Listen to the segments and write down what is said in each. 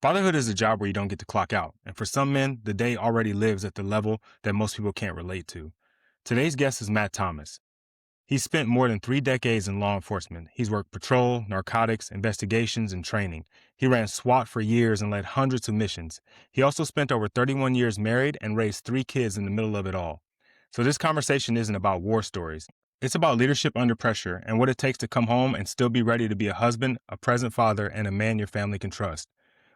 Fatherhood is a job where you don't get to clock out, and for some men, the day already lives at the level that most people can't relate to. Today's guest is Matt Thomas. He's spent more than 3 decades in law enforcement. He's worked patrol, narcotics, investigations, and training. He ran SWAT for years and led hundreds of missions. He also spent over 31 years married and raised 3 kids in the middle of it all. So this conversation isn't about war stories. It's about leadership under pressure and what it takes to come home and still be ready to be a husband, a present father, and a man your family can trust.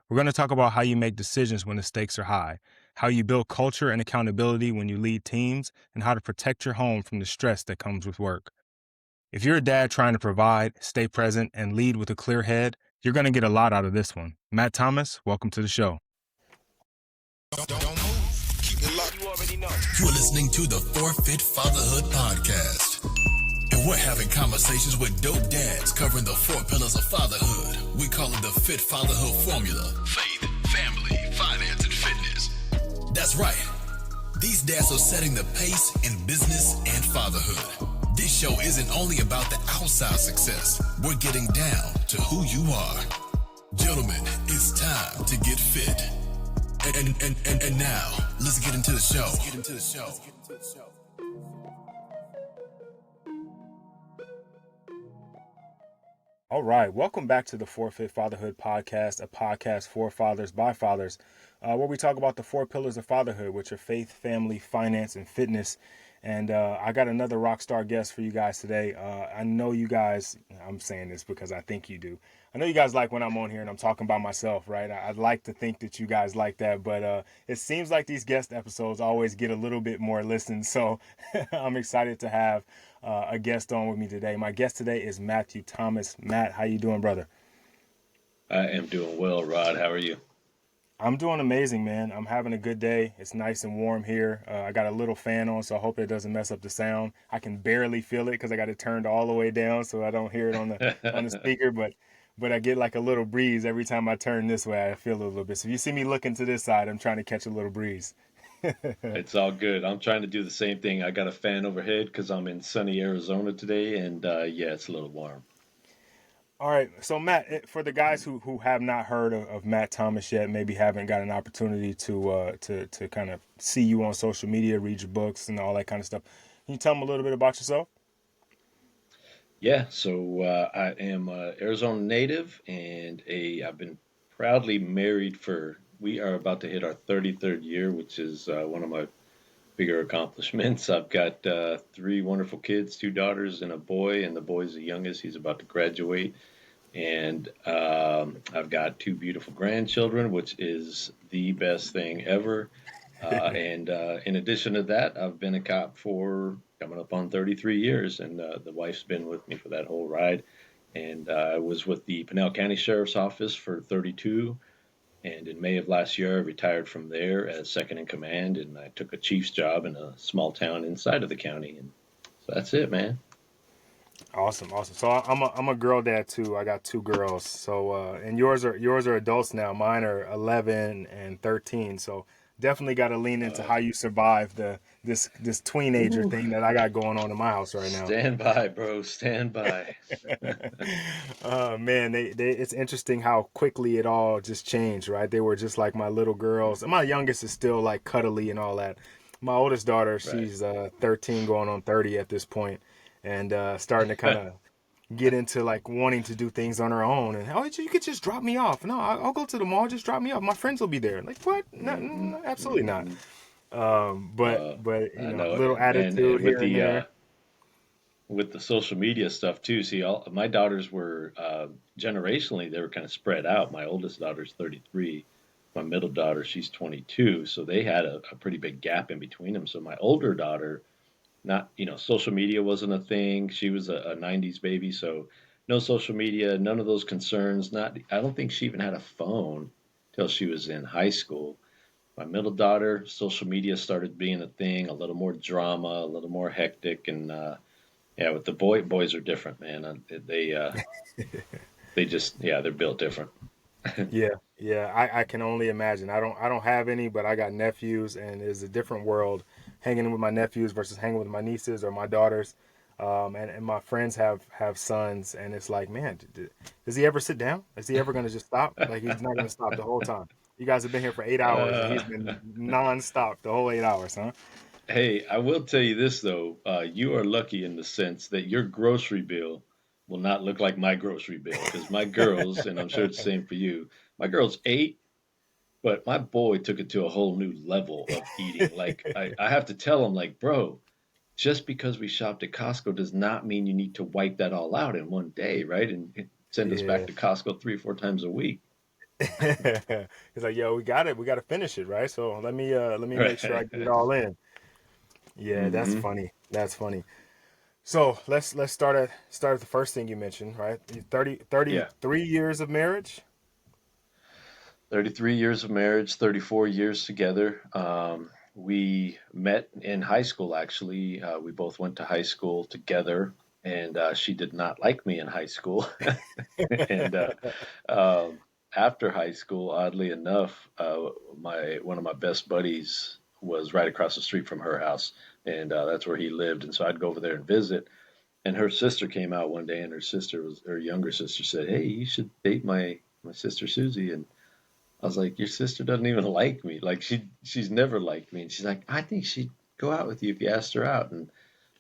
We're going to talk about how you make decisions when the stakes are high, how you build culture and accountability when you lead teams, and how to protect your home from the stress that comes with work. If you're a dad trying to provide, stay present, and lead with a clear head, you're going to get a lot out of this one. Matt Thomas, welcome to the show. Don't move. Keep it locked. You already know. You're listening to the Fit Fatherhood Podcast. And we're having conversations with dope dads covering the 4 pillars of fatherhood. We call it the Fit Fatherhood Formula. Faith, family, finance, and fitness. That's right. These dads are setting the pace in business and fatherhood. This show isn't only about the outside success. We're getting down to who you are. Gentlemen, it's time to get fit. And now, let's get into the show. All right, welcome back to the Fit Fatherhood Podcast, a podcast for fathers by fathers, where we talk about the 4 pillars of fatherhood, which are faith, family, finance, and fitness. And I got another rock star guest for you guys today. I know you guys, I'm saying this because I think you do. I know you guys like when I'm on here and I'm talking by myself, right? I'd like to think that you guys like that, but it seems like these guest episodes always get a little bit more listens. So I'm excited to have a guest on with me today. My guest today is Matthew Thomas. Matt, how you doing, brother? I am doing well, Rod. How are you? I'm doing amazing, man. I'm having a good day. It's nice and warm here. I got a little fan on, so I hope it doesn't mess up the sound. I can barely feel it because I got it turned all the way down, so I don't hear it on the speaker. But I get like a little breeze every time I turn this way. I feel it a little bit. So if you see me looking to this side, I'm trying to catch a little breeze. It's all good. I'm trying to do the same thing. I got a fan overhead because I'm in sunny Arizona today, and yeah, it's a little warm. All right. So, Matt, for the guys who have not heard of Matt Thomas yet, maybe haven't got an opportunity to kind of see you on social media, read your books, and all that kind of stuff, can you tell them a little bit about yourself? Yeah, so I am an Arizona native, and I've been proudly married we are about to hit our 33rd year, which is one of my bigger accomplishments. I've got 3 wonderful kids, 2 daughters and a boy, and the boy's the youngest. He's about to graduate. And I've got 2 beautiful grandchildren, which is the best thing ever. And in addition to that, I've been a cop for coming up on 33 years, and the wife's been with me for that whole ride. And I was with the Pinal County Sheriff's Office for 32. And in May of last year, I retired from there as second in command, and I took a chief's job in a small town inside of the county. And so that's it, man. Awesome. So I'm a girl dad too. I got 2 girls. So and yours are adults now. Mine are 11 and 13. So definitely got to lean into how you survive this teenager thing that I got going on in my house right now. Stand by, bro. Stand by. Man, it's interesting how quickly it all just changed, right? They were just like my little girls. My youngest is still like cuddly and all that. My oldest daughter, she's 13 going on 30 at this point, and starting to kind of get into like wanting to do things on her own. And you could just drop me off. No, I'll go to the mall. Just drop me off. My friends will be there. Like what? No, absolutely not. But you know, little attitude here and there. With the social media stuff too. See, all my daughters were generationally they were kind of spread out. My oldest daughter's 33. My middle daughter, she's 22. So they had a pretty big gap in between them. So my older daughter, not, social media wasn't a thing. She was a 90s baby, so no social media, none of those concerns. I don't think she even had a phone till she was in high school. My middle daughter, social media started being a thing, a little more drama, a little more hectic, and yeah, with the boys are different, man. They just, they're built different. Yeah. I can only imagine. I don't have any, but I got nephews, and it's a different world hanging with my nephews versus hanging with my nieces or my daughters. And my friends have sons, and it's like, man, does he ever sit down? Is he ever going to just stop? Like, he's not going to stop the whole time. You guys have been here for 8 hours, and Uh, he's been nonstop the whole 8 hours, huh? hey, I will tell you this though. You are lucky in the sense that your grocery bill will not look like my grocery bill because my girls, and I'm sure it's the same for you, my girls ate, but my boy took it to a whole new level of eating. Like I have to tell him, like, bro, just because we shopped at Costco does not mean you need to wipe that all out in one day, right? And send us back Yeah. to Costco 3 or 4 times a week. He's like, yo, we got to finish it, right? So let me make sure I Right. get it all in. Yeah, that's Hmm. funny. That's funny. So let's start at the first thing you mentioned, right? 30 Yeah. 3 years of marriage. 33 years of marriage, 34 years together. We met in high school, actually. We both went to high school together, and she did not like me in high school. And um, after high school, oddly enough, my one of my best buddies was right across the street from her house, and that's where he lived. And so I'd go over there and visit. And her sister came out one day, and her younger sister said, "Hey, you should date my sister Susie." And I was like, "Your sister doesn't even like me. Like she's never liked me." And she's like, "I think she'd go out with you if you asked her out." And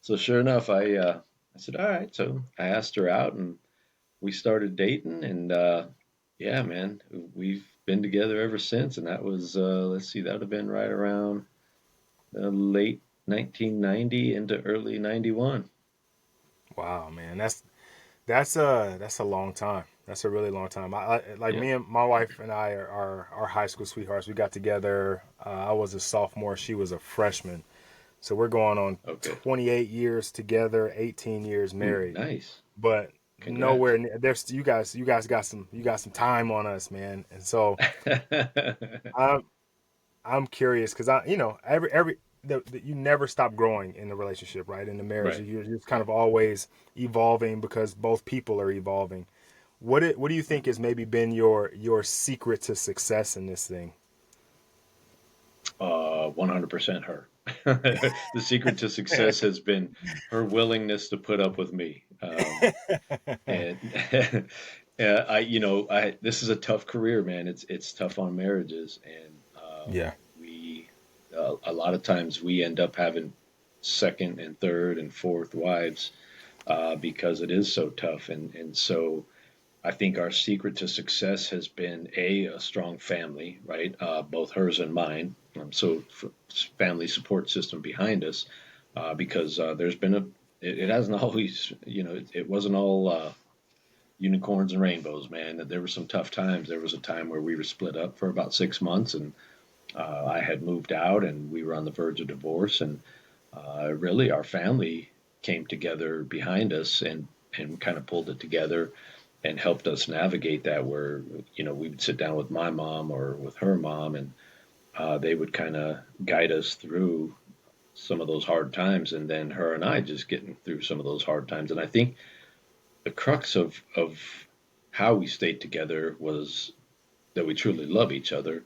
so sure enough, I said, "All right." So I asked her out, and we started dating, and yeah, man, we've been together ever since. And that was let's see, that would have been right around late 1990 into early 91. Wow, man, that's a long time. That's a really long time. Like Yeah. me and my wife and I are high school sweethearts. We got together. I was a sophomore. She was a freshman. So we're going on Okay. 28 years together, 18 years Ooh, married. nice. But Congrats. nowhere near there's you guys got some time on us, man. And so I'm I'm curious because you never stop growing in the relationship, right? In the marriage, Right. you're just kind of always evolving because both people are evolving. What do you think has maybe been your secret to success in this thing? 100% her. The secret to success has been her willingness to put up with me. And I this is a tough career, man. It's tough on marriages, and Yeah. we a lot of times we end up having second and third and fourth wives because it is so tough, and so I think our secret to success has been a strong family, right? Both hers and mine. Family support system behind us, because there's been it hasn't always, it wasn't all unicorns and rainbows, man. There were some tough times. There was a time where we were split up for about 6 months, and I had moved out, and we were on the verge of divorce, and really our family came together behind us and kind of pulled it together and helped us navigate that. Where we would sit down with my mom or with her mom, and they would kind of guide us through some of those hard times, and then her and I just getting through some of those hard times. And I think the crux of how we stayed together was that we truly love each other.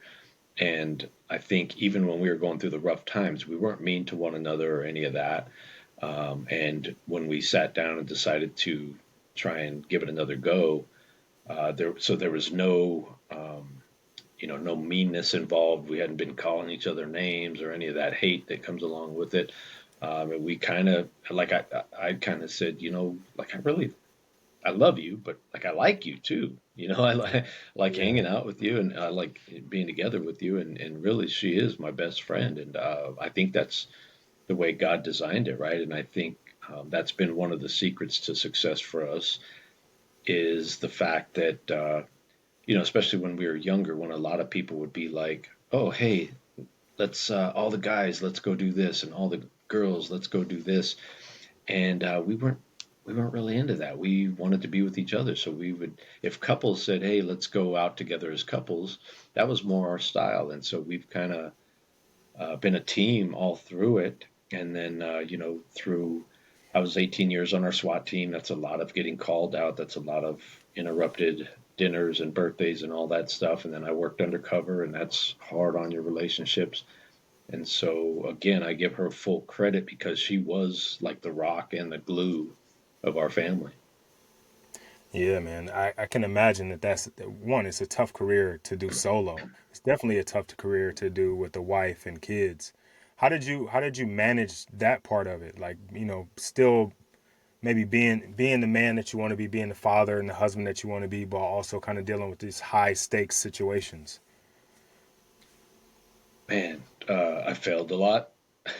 And I think even when we were going through the rough times, we weren't mean to one another or any of that. And when we sat down and decided to try and give it another go, there was no meanness involved. We hadn't been calling each other names or any of that hate that comes along with it. And we kind of, like, I kind of said, like, I love you, but like I like you too. I like Yeah. hanging out with you, and I like being together with you. And really, she is my best friend, and I think that's the way God designed it, right? And I think that's been one of the secrets to success for us is the fact that especially when we were younger, when a lot of people would be like, "Oh, hey, let's all the guys, let's go do this, and all the girls, let's go do this," and we weren't really into that. We wanted to be with each other. So we would, if couples said, "Hey, let's go out together as couples," that was more our style. And so we've kind of been a team all through it. And then, through, I was 18 years on our SWAT team. That's a lot of getting called out. That's a lot of interrupted dinners and birthdays and all that stuff. And then I worked undercover, and that's hard on your relationships. And so again, I give her full credit because she was like the rock and the glue of our family. Yeah, man. I can imagine that's one, it's a tough career to do solo. It's definitely a tough career to do with a wife and kids. How did you manage that part of it? Like, still maybe being the man that you want to be, being the father and the husband that you want to be, but also kind of dealing with these high stakes situations. Man, I failed a lot.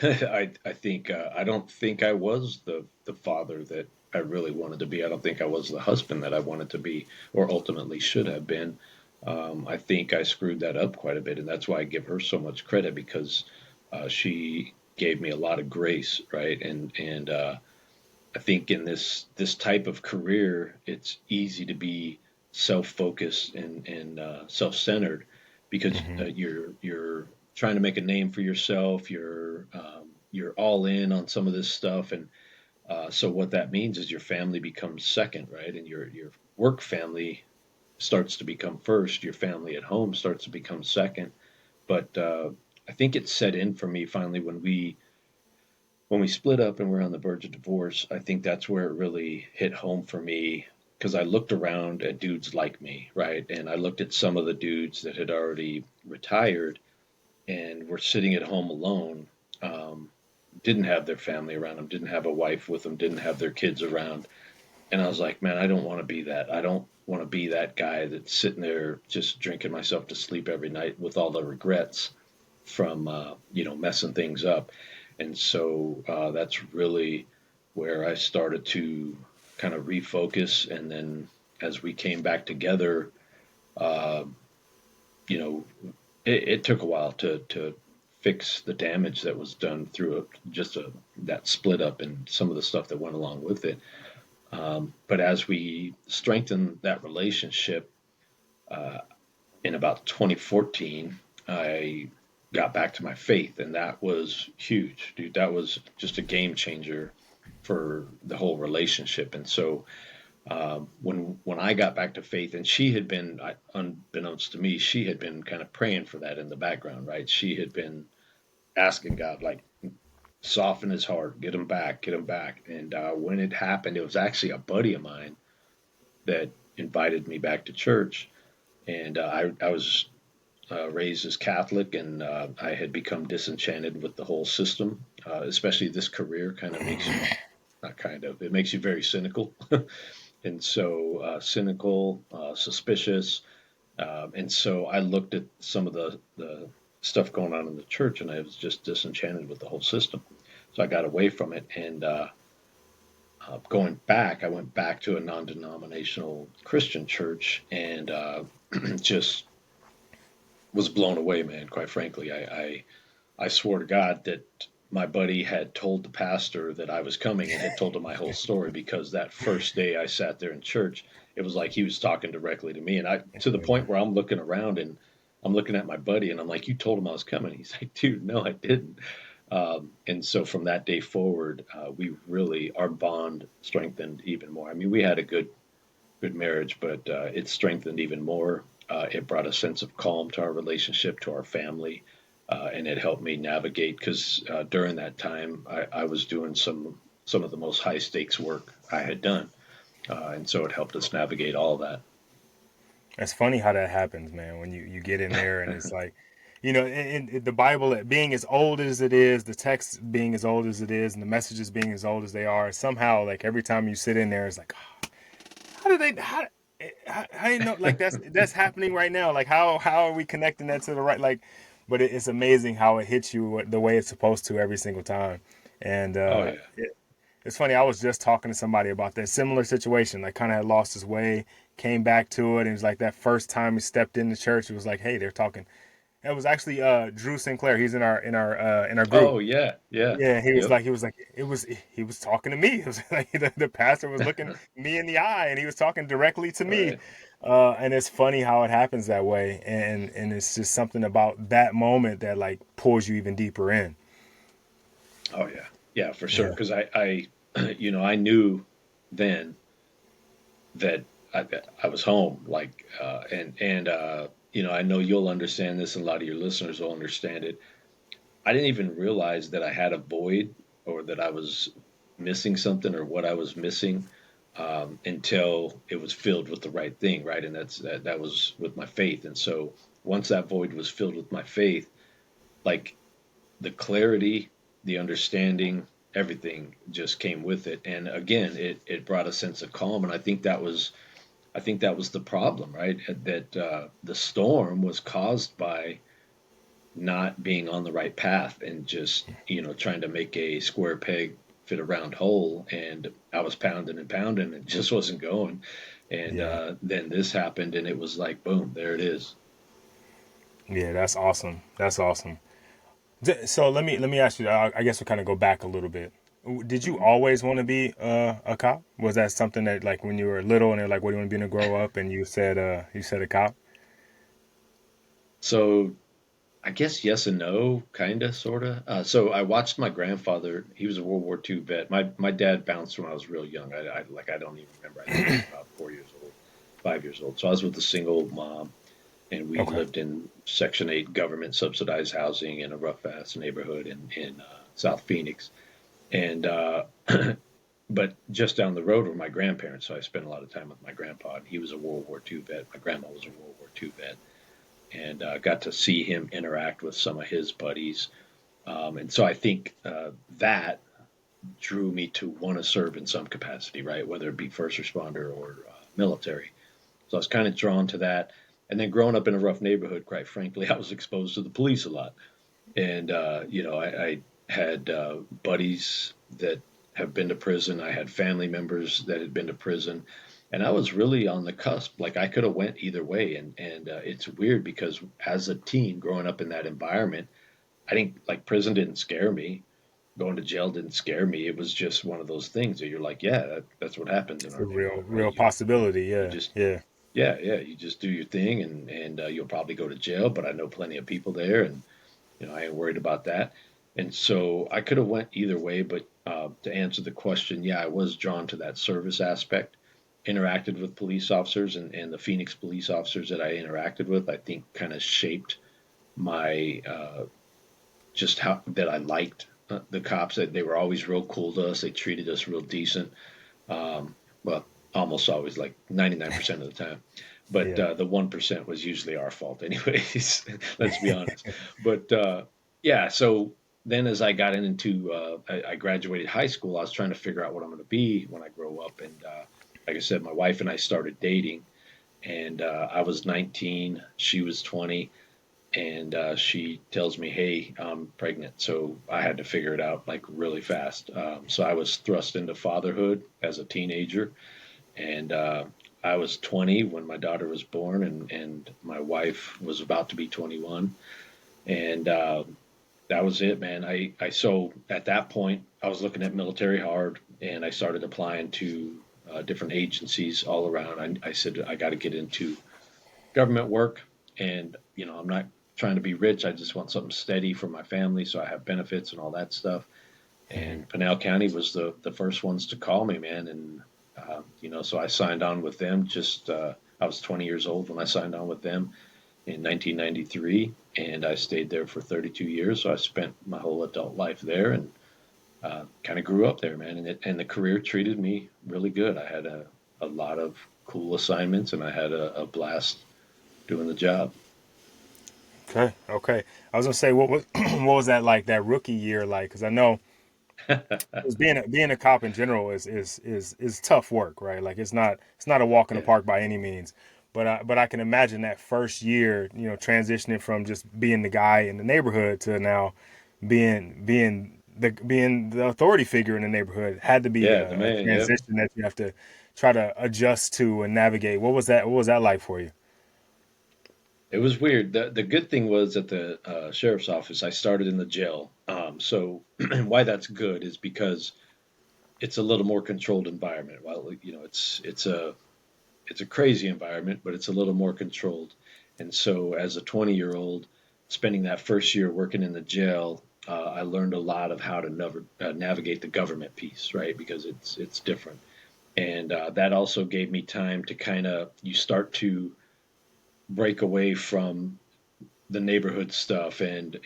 I think I don't think I was the father that I really wanted to be. I don't think I was the husband that I wanted to be, or ultimately should have been. I think I screwed that up quite a bit, and that's why I give her so much credit because she gave me a lot of grace, right? And I think in this type of career, it's easy to be self-focused and self-centered because Hmm. you're trying to make a name for yourself. You're all in on some of this stuff, and so what that means is your family becomes second, right? And your work family starts to become first. Your family at home starts to become second. But I think it set in for me finally when we split up and we're on the verge of divorce. I think that's where it really hit home for me because I looked around at dudes like me, right? And I looked at some of the dudes that had already retired and were sitting at home alone, um, didn't have their family around them, didn't have a wife with them, didn't have their kids around. And I was like, man, I don't want to be that. I don't want to be that guy that's sitting there just drinking myself to sleep every night with all the regrets from messing things up. And so that's really where I started to kind of refocus. And then as we came back together, uh, you know, it took a while to fix the damage that was done through that split up and some of the stuff that went along with it. But as we strengthened that relationship uh, in about 2014, I got back to my faith, and that was huge, dude. That was just a game changer for the whole relationship. And so when I got back to faith, and she had been, unbeknownst to me, she had been kind of praying for that in the background, right? She had been asking God, like, soften his heart, get him back, get him back. And when it happened, it was actually a buddy of mine that invited me back to church. And I was raised as Catholic, and I had become disenchanted with the whole system, especially this career kind of makes you, not kind of, it makes you very cynical. And so cynical, suspicious. And so I looked at some of the stuff going on in the church, and I was just disenchanted with the whole system. So I got away from it, and going back, I went back to a non-denominational Christian church, and just was blown away, man. Quite frankly, I swore to God that my buddy had told the pastor that I was coming and had told him my whole story because that first day I sat there in church, it was like he was talking directly to me, and I to the point where I'm looking around and I'm looking at my buddy and I'm like, "You told him I was coming." He's like, "Dude, no, I didn't." And so from that day forward, we really our bond strengthened even more. I mean, we had a good marriage, but it strengthened even more. It brought a sense of calm to our relationship, to our family, and it helped me navigate because during that time I was doing some of the most high stakes work I had done, and so it helped us navigate all that. It's funny how that happens, man, when you get in there and it's like, in the Bible being as old as it is, the text being as old as it is, and the messages being as old as they are, somehow, like, every time you sit in there, it's like, how do they, how do you know, like, that's happening right now? Like, how are we connecting that to the right, like, but it's amazing how it hits you the way it's supposed to every single time. And Oh yeah, it's funny. I was just talking to somebody about that similar situation. Like, kind of had lost his way, came back to it, and it was like that first time he stepped into church. It was like, hey, they're talking. It was actually Drew Sinclair. He's in our group. oh yeah, yeah, Yeah, yep, he was talking to me. It was like the pastor was looking me in the eye, and he was talking directly to me. right. And it's funny how it happens that way, and it's just something about that moment that like pulls you even deeper in. Oh yeah, yeah, for sure. Yeah. Because I knew then that I was home, like, and I know you'll understand this, and a lot of your listeners will understand it. I didn't even realize that I had a void or that I was missing something or what I was missing until it was filled with the right thing, right? And that was with my faith. And so once that void was filled with my faith, like the clarity, the understanding, everything just came with it. And again, it brought a sense of calm. And I think that was the problem, right? That the storm was caused by not being on the right path and just trying to make a square peg fit a round hole, and I was pounding and pounding and it just wasn't going. And Yeah. then this happened and it was like boom, there it is. Yeah, that's awesome. That's awesome. So let me ask you. I guess we'll kind of go back a little bit. Did you Mhm. always want to be a cop? Was that something that like when you were little and they're like, "What do you want to be when you grow up?" and you said a cop? So I guess yes and no, kind of, sort of. So I watched my grandfather. He was a World War II vet. My dad bounced when I was real young. I don't even remember. I think I was about 4 years old, 5 years old. So I was with a single mom, and we Okay. lived in Section 8 government subsidized housing in a rough ass neighborhood in South Phoenix. And but just down the road were my grandparents, so I spent a lot of time with my grandpa. And he was a World War II vet. My grandma was a World War II vet, and got to see him interact with some of his buddies. And so I think that drew me to want to serve in some capacity, right? Whether it be first responder or military. So I was kind of drawn to that. And then growing up in a rough neighborhood, quite frankly, I was exposed to the police a lot. And, I had buddies that have been to prison. I had family members that had been to prison. And I was really on the cusp. Like I could have went either way. And it's weird because as a teen growing up in that environment, I think like prison didn't scare me. Going to jail didn't scare me. It was just one of those things that you're like, yeah, that's what happens in It's our a neighborhood, right? real possibility. You Yeah. just Yeah. yeah, you just do your thing, and you'll probably go to jail. But I know plenty of people there, and I ain't worried about that. And so I could have went either way, but to answer the question, yeah, I was drawn to that service aspect. Interacted with police officers, and the Phoenix police officers that I interacted with, I think, kind of shaped my just how that I liked the cops. That they were always real cool to us. They treated us real decent. Well, almost always, like 99% of the time. But Yeah. the 1% was usually our fault, anyways. Let's be honest. But yeah, so then as I got into, I graduated high school, I was trying to figure out what I'm going to be when I grow up. And like I said, my wife and I started dating, and I was 19, she was 20, and she tells me, "Hey, I'm pregnant." So I had to figure it out like really fast. So I was thrust into fatherhood as a teenager, and I was 20 when my daughter was born, and my wife was about to be 21, and that was it, man. I so at that point I was looking at military hard, and I started applying to different agencies all around. I said I got to get into government work, and I'm not trying to be rich. I just want something steady for my family, so I have benefits and all that stuff. Mhm. And Pinal County was the first ones to call me, man. And so I signed on with them. Just I was 20 years old when I signed on with them in 1993, and I stayed there for 32 years. So I spent my whole adult life there, and kind of grew up there, man. And the career treated me really good. I had a lot of cool assignments, and I had a blast doing the job. Okay. Okay. I was gonna say, what was what was that like? That rookie year like? Because I know 'cause being a cop in general is tough work, right? Like it's not a walk in the Yeah. park by any means. But I can imagine that first year, transitioning from just being the guy in the neighborhood to now being the authority figure in the neighborhood had to be Yeah, the a man. Yep. transition that you have to try to adjust to and navigate. What was that like for you? It was weird. The good thing was at the sheriff's office, I started in the jail. So why that's good is because it's a little more controlled environment. Well, it's a crazy environment, but it's a little more controlled. And so as a 20-year-old, spending that first year working in the jail, I learned a lot of how to navigate the government piece, right? Because it's different. And that also gave me time to kind of you start to break away from the neighborhood stuff and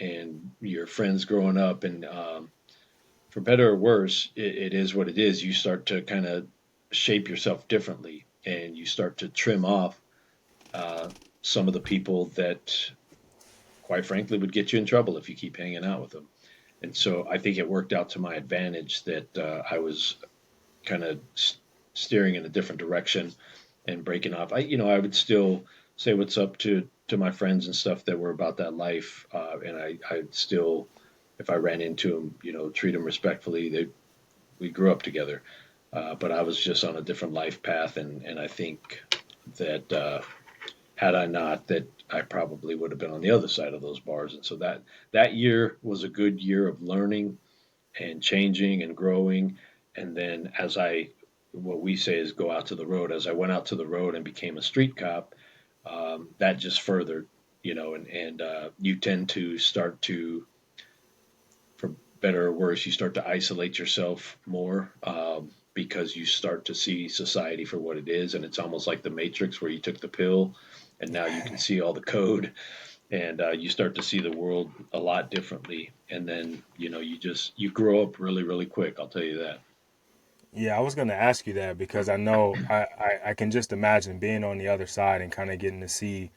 your friends growing up, and for better or worse, it is what it is. You start to kind of shape yourself differently, and you start to trim off uh, some of the people that, quite frankly, would get you in trouble if you keep hanging out with them. And so I think it worked out to my advantage that I was kind of steering in a different direction and breaking off. I would still say what's up to my friends and stuff that were about that life, and I'd still, if I ran into them, treat them respectfully. We grew up together, but I was just on a different life path, and I think that had I not, that I probably would have been on the other side of those bars. And so that year was a good year of learning and changing and growing. And then what we say is go out to the road. As I went out to the road and became a street cop, that just furthered, and you tend to start to, for better or worse, you start to isolate yourself more, because you start to see society for what it is. And it's almost like the Matrix where you took the pill and now you can see all the code, and you start to see the world a lot differently. And then, you grow up really, really quick. I'll tell you that. Yeah, I was going to ask you that because I know I can just imagine being on the other side and kind of getting to see,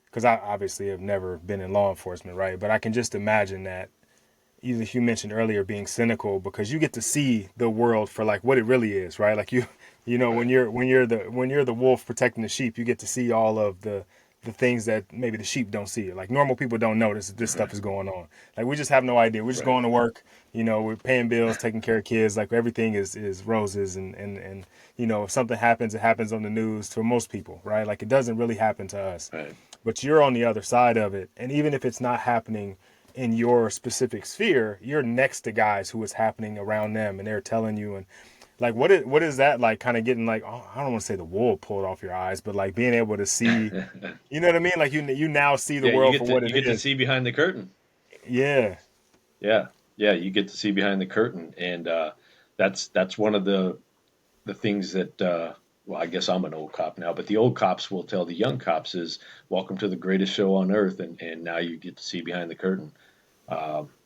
because I obviously have never been in law enforcement, right? But I can just imagine that either you mentioned earlier being cynical because you get to see the world for like what it really is, right? Like when you're the wolf protecting the sheep, you get to see all of the things that maybe the sheep don't see. Like normal people don't notice that this stuff is going on. Like we just have no idea. We're just Right. going to work, we're paying bills, taking care of kids, like everything is roses and if something happens, it happens on the news to most people, right? Like it doesn't really happen to us. Right. But you're on the other side of it. And even if it's not happening in your specific sphere, you're next to guys who it's happening around them and they're telling you. And like what is that like, kind of getting like, oh, I don't want to say the wool pulled off your eyes, but like being able to see, you know what I mean? Like you now see the Yeah, you world get for to what you it get to is. see behind the curtain. Yeah. Yeah, yeah, you get to see behind the curtain, and that's one of the things that. Well, I guess I'm an old cop now, but the old cops will tell the young cops is welcome to the greatest show on earth, and now you get to see behind the curtain,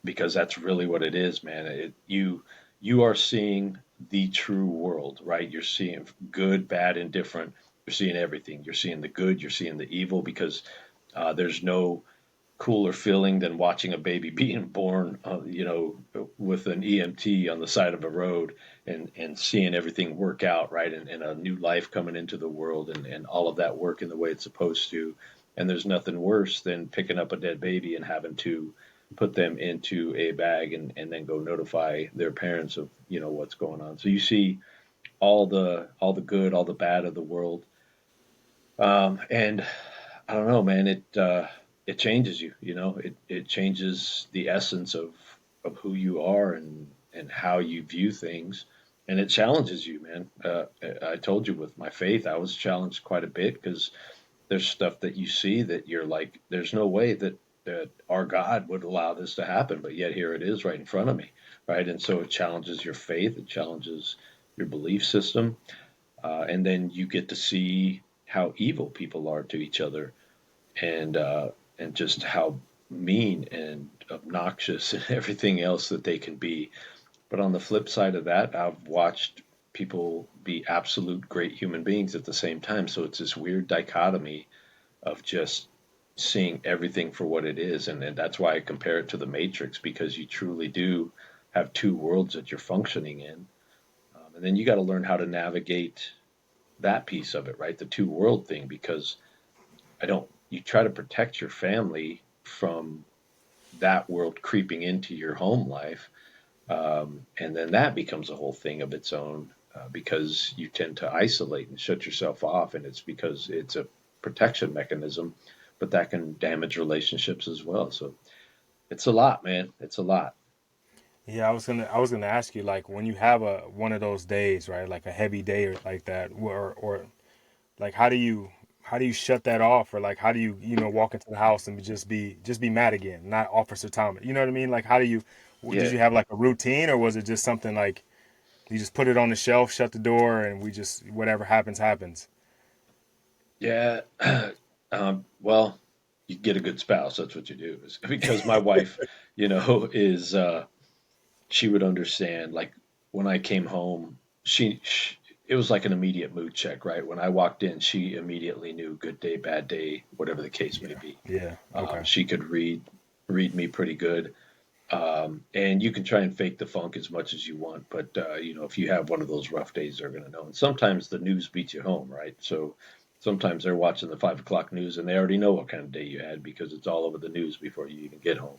because that's really what it is, man. You are seeing the true world, right? You're seeing good, bad, and different. You're seeing everything. You're seeing the good. You're seeing the evil, because there's no cooler feeling than watching a baby being born, with an EMT on the side of a road, and seeing everything work out, right? And a new life coming into the world, and all of that work in the way it's supposed to. And there's nothing worse than picking up a dead baby and having to put them into a bag and then go notify their parents of, what's going on. So you see all the good, all the bad of the world. And I don't know, man. It changes you. It changes the essence of who you are and how you view things, and it challenges you, man. I told you with my faith, I was challenged quite a bit because there's stuff that you see that you're like, there's no way that our God would allow this to happen, but yet here it is right in front of me, right? And so it challenges your faith, it challenges your belief system, and then you get to see how evil people are to each other, and just how mean and obnoxious and everything else that they can be. But on the flip side of that, I've watched people be absolute great human beings at the same time. So it's this weird dichotomy of just seeing everything for what it is. And that's why I compare it to the Matrix, because you truly do have two worlds that you're functioning in. And then you got to learn how to navigate that piece of it, right? The two world thing, because you try to protect your family from that world creeping into your home life. And then that becomes a whole thing of its own, because you tend to isolate and shut yourself off. And it's because it's a protection mechanism, but that can damage relationships as well. So it's a lot, man. It's a lot. Yeah, I was gonna ask you, like when you have a one of those days, right? Like a heavy day or like that, or like how do you shut that off, or like how do you walk into the house and just be mad again, not Officer Thomas, you know what I mean? Like how do you did Yeah. you have like a routine, or was it just something like you just put it on the shelf, shut the door, and we just whatever happens happens? Yeah. Well, you get a good spouse. That's what you do. Because my wife, is she would understand. Like when I came home, she it was like an immediate mood check, right? When I walked in, she immediately knew good day, bad day, whatever the case may Yeah. be. Yeah. Okay. She could read me pretty good. And you can try and fake the funk as much as you want, but if you have one of those rough days, they're going to know. And sometimes the news beats you home, right? So sometimes they're watching the 5 o'clock news and they already know what kind of day you had because it's all over the news before you even get home.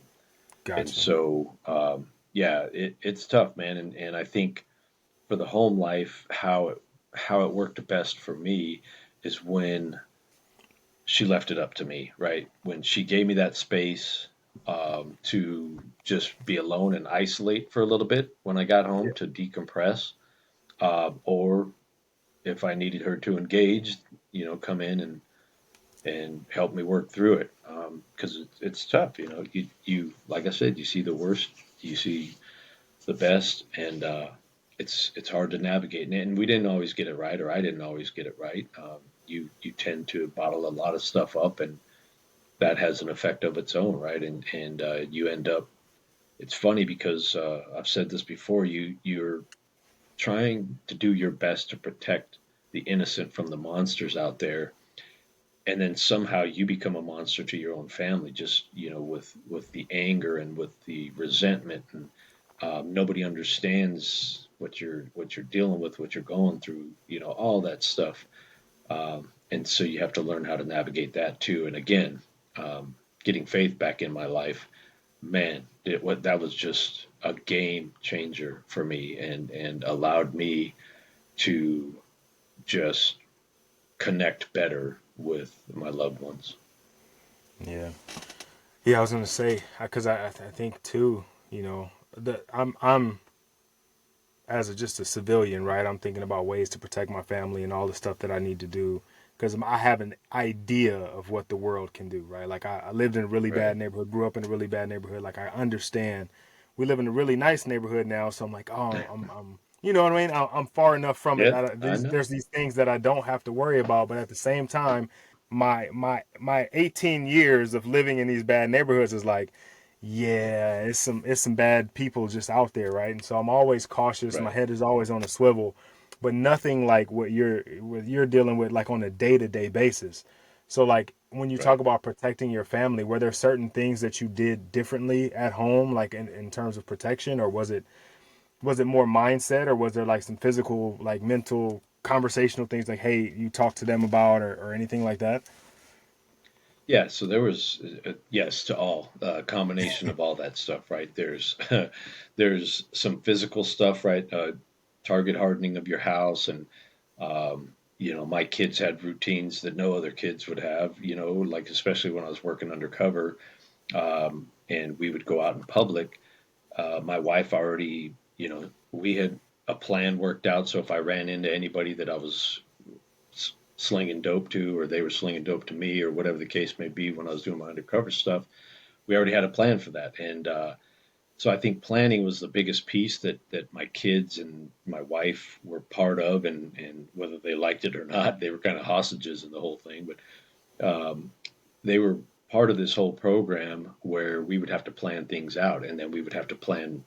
And Gotcha. so, yeah, it's tough, man. And I think for the home life, how it worked best for me is when she left it up to me, right? When she gave me that space to just be alone and isolate for a little bit when I got home to decompress, or if I needed her to engage, come in and help me work through it. Because it's tough, you like I said, you see the worst, you see the best, and it's hard to navigate. And we didn't always get it right, or I didn't always get it right. You tend to bottle a lot of stuff up, and that has an effect of its own, right? And you end up. It's funny because I've said this before. You're trying to do your best to protect the innocent from the monsters out there, and then somehow you become a monster to your own family, just with the anger and with the resentment, and nobody understands what you're dealing with, what you're going through, all that stuff. And so you have to learn how to navigate that too. And again, getting Faith back in my life, man, that was just a game changer for me, and allowed me to just connect better with my loved ones. Yeah. Yeah, I was gonna say because I think too, that I'm as just a civilian, right? I'm thinking about ways to protect my family and all the stuff that I need to do because I have an idea of what the world can do, right? Like I lived in a really Right. bad neighborhood, grew up in a really bad neighborhood. Like I understand. We live in a really nice neighborhood now, so I'm like, oh, you know what I mean? I'm far enough from it. Yeah, I know. There's these things that I don't have to worry about, but at the same time, my 18 years of living in these bad neighborhoods is like, yeah, it's some bad people just out there, right? And so I'm always cautious. My Right. head is always on a swivel, but nothing like what you're dealing with like on a day-to-day basis. So like when you talk Right. about protecting your family, were there certain things that you did differently at home, like in terms of protection, or was it more mindset, or was there like some physical, like mental, conversational things like, hey, you talk to them about, or anything like that? Yeah, so there was yes to all combination of all that stuff, right? There's there's some physical stuff, right? Target hardening of your house, and my kids had routines that no other kids would have. Like especially when I was working undercover, and we would go out in public. My wife already, we had a plan worked out. So if I ran into anybody that I was slinging dope to, or they were slinging dope to me, or whatever the case may be when I was doing my undercover stuff, we already had a plan for that. And so I think planning was the biggest piece that my kids and my wife were part of, and whether they liked it or not, they were kind of hostages in the whole thing. But they were part of this whole program where we would have to plan things out, and then we would have to plan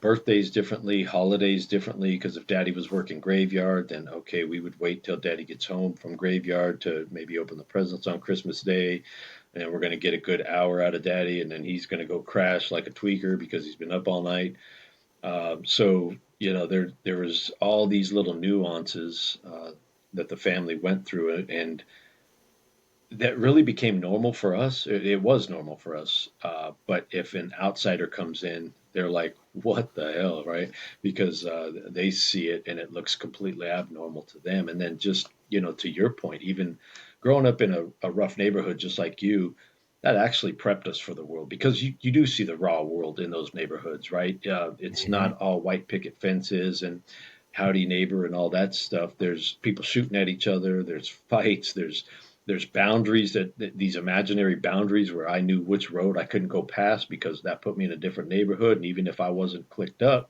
birthdays differently, holidays differently, because if daddy was working graveyard, then okay, we would wait till daddy gets home from graveyard to maybe open the presents on Christmas Day. And we're going to get a good hour out of daddy, and then he's going to go crash like a tweaker because he's been up all night. So, there was all these little nuances that the family went through, and that really became normal for us. It was normal for us. But if an outsider comes in, they're like, what the hell, right? Because they see it and it looks completely abnormal to them. And then just, to your point, even growing up in a rough neighborhood just like you, that actually prepped us for the world because you do see the raw world in those neighborhoods, right? It's Hmm. not all white picket fences and howdy neighbor and all that stuff. There's people shooting at each other. There's fights. There's boundaries that these imaginary boundaries where I knew which road I couldn't go past because that put me in a different neighborhood. And even if I wasn't clicked up,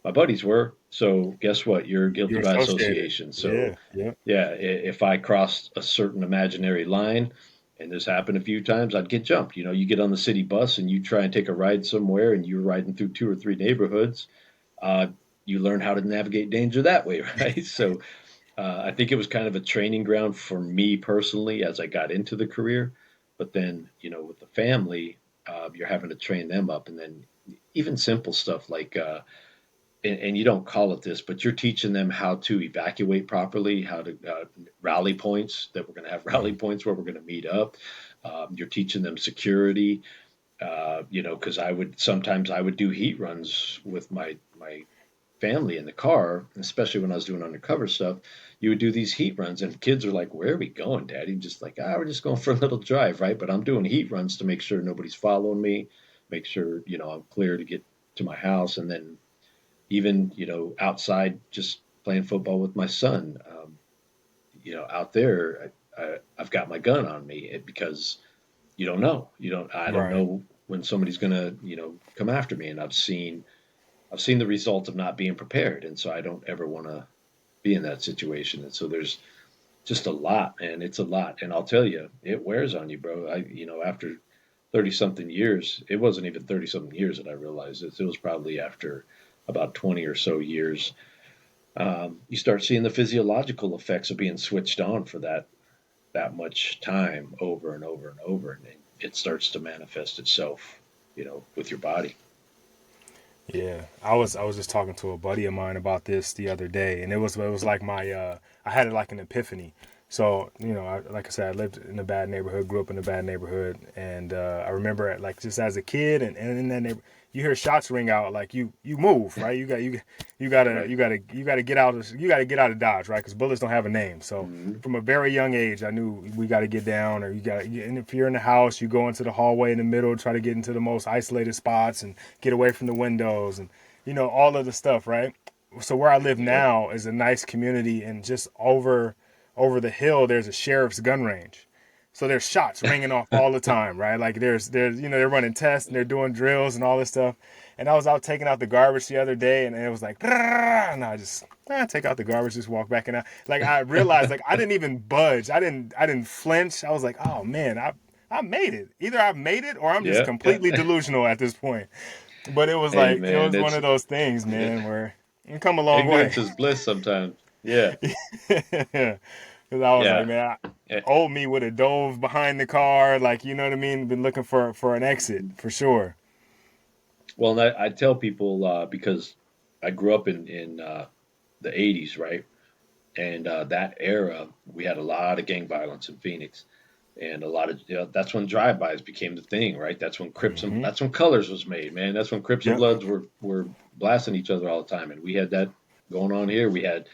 my buddies were. So guess what? You're guilty You're by associated. association. So Yeah, yeah. yeah, if I crossed a certain imaginary line, And this happened a few times. I'd get jumped. You get on the city bus and you try and take a ride somewhere, and you're riding through 2 or 3 neighborhoods. Uh, you learn how to navigate danger that way, right? So I think it was kind of a training ground for me personally as I got into the career. But then, with the family, you're having to train them up. And then even simple stuff like, and you don't call it this, but you're teaching them how to evacuate properly, how to rally points, that we're going to have rally points where we're going to meet up. You're teaching them security, because sometimes I would do heat runs with my family in the car, especially when I was doing undercover stuff. You would do these heat runs, and kids are like, "Where are we going, Daddy?" Just like, we're just going for a little drive, right? But I'm doing heat runs to make sure nobody's following me, make sure I'm clear to get to my house, and then even outside just playing football with my son. Out there, I've got my gun on me because you don't know. I don't Right. know when somebody's gonna come after me, and I've seen the result of not being prepared, and so I don't ever want to be in that situation. And so there's just a lot, man. It's a lot, and I'll tell you, it wears on you, bro. After 30 something years, it wasn't even 30 something years that I realized this. It was probably after about 20 or so years. You start seeing the physiological effects of being switched on for that much time over and over and over, and it starts to manifest itself, with your body. Yeah, I was just talking to a buddy of mine about this the other day, and it was like I had like an epiphany. So like I said, I lived in a bad neighborhood, grew up in a bad neighborhood, and I remember like just as a kid, and in that neighborhood, you hear shots ring out, like you move, right? You gotta Right. get out of Dodge, right? Because bullets don't have a name. So Hmm. from a very young age, I knew we got to get down, or and if you're in the house, you go into the hallway in the middle, try to get into the most isolated spots and get away from the windows, and all of the stuff, right? So where I live Yep. now is a nice community, and just over the hill there's a sheriff's gun range. So there's shots ringing off all the time, right? Like there's they're running tests and they're doing drills and all this stuff. And I was out taking out the garbage the other day, and it was like, and I just take out the garbage, just walk back, and like I realized, like I didn't even budge, I didn't flinch. I was like, oh man, I made it. Either I made it or I'm just Yeah. Yeah. completely delusional at this point. But it was Hey, like it man, was one it's of those things, yeah. man, where you come a long way. Ignorance is bliss sometimes. Yeah. Because I was like, Yeah. man, Eh, old me would have dove behind the car, like you know what I mean. Been looking for an exit for sure. Well, and I tell people because I grew up in the '80s, right? And that era, we had a lot of gang violence in Phoenix, and a lot of that's when drive-bys became the thing, right? Hmm. That's when Colors was made, man. That's when Crips and Yep. Bloods were blasting each other all the time, and we had that going on here. We had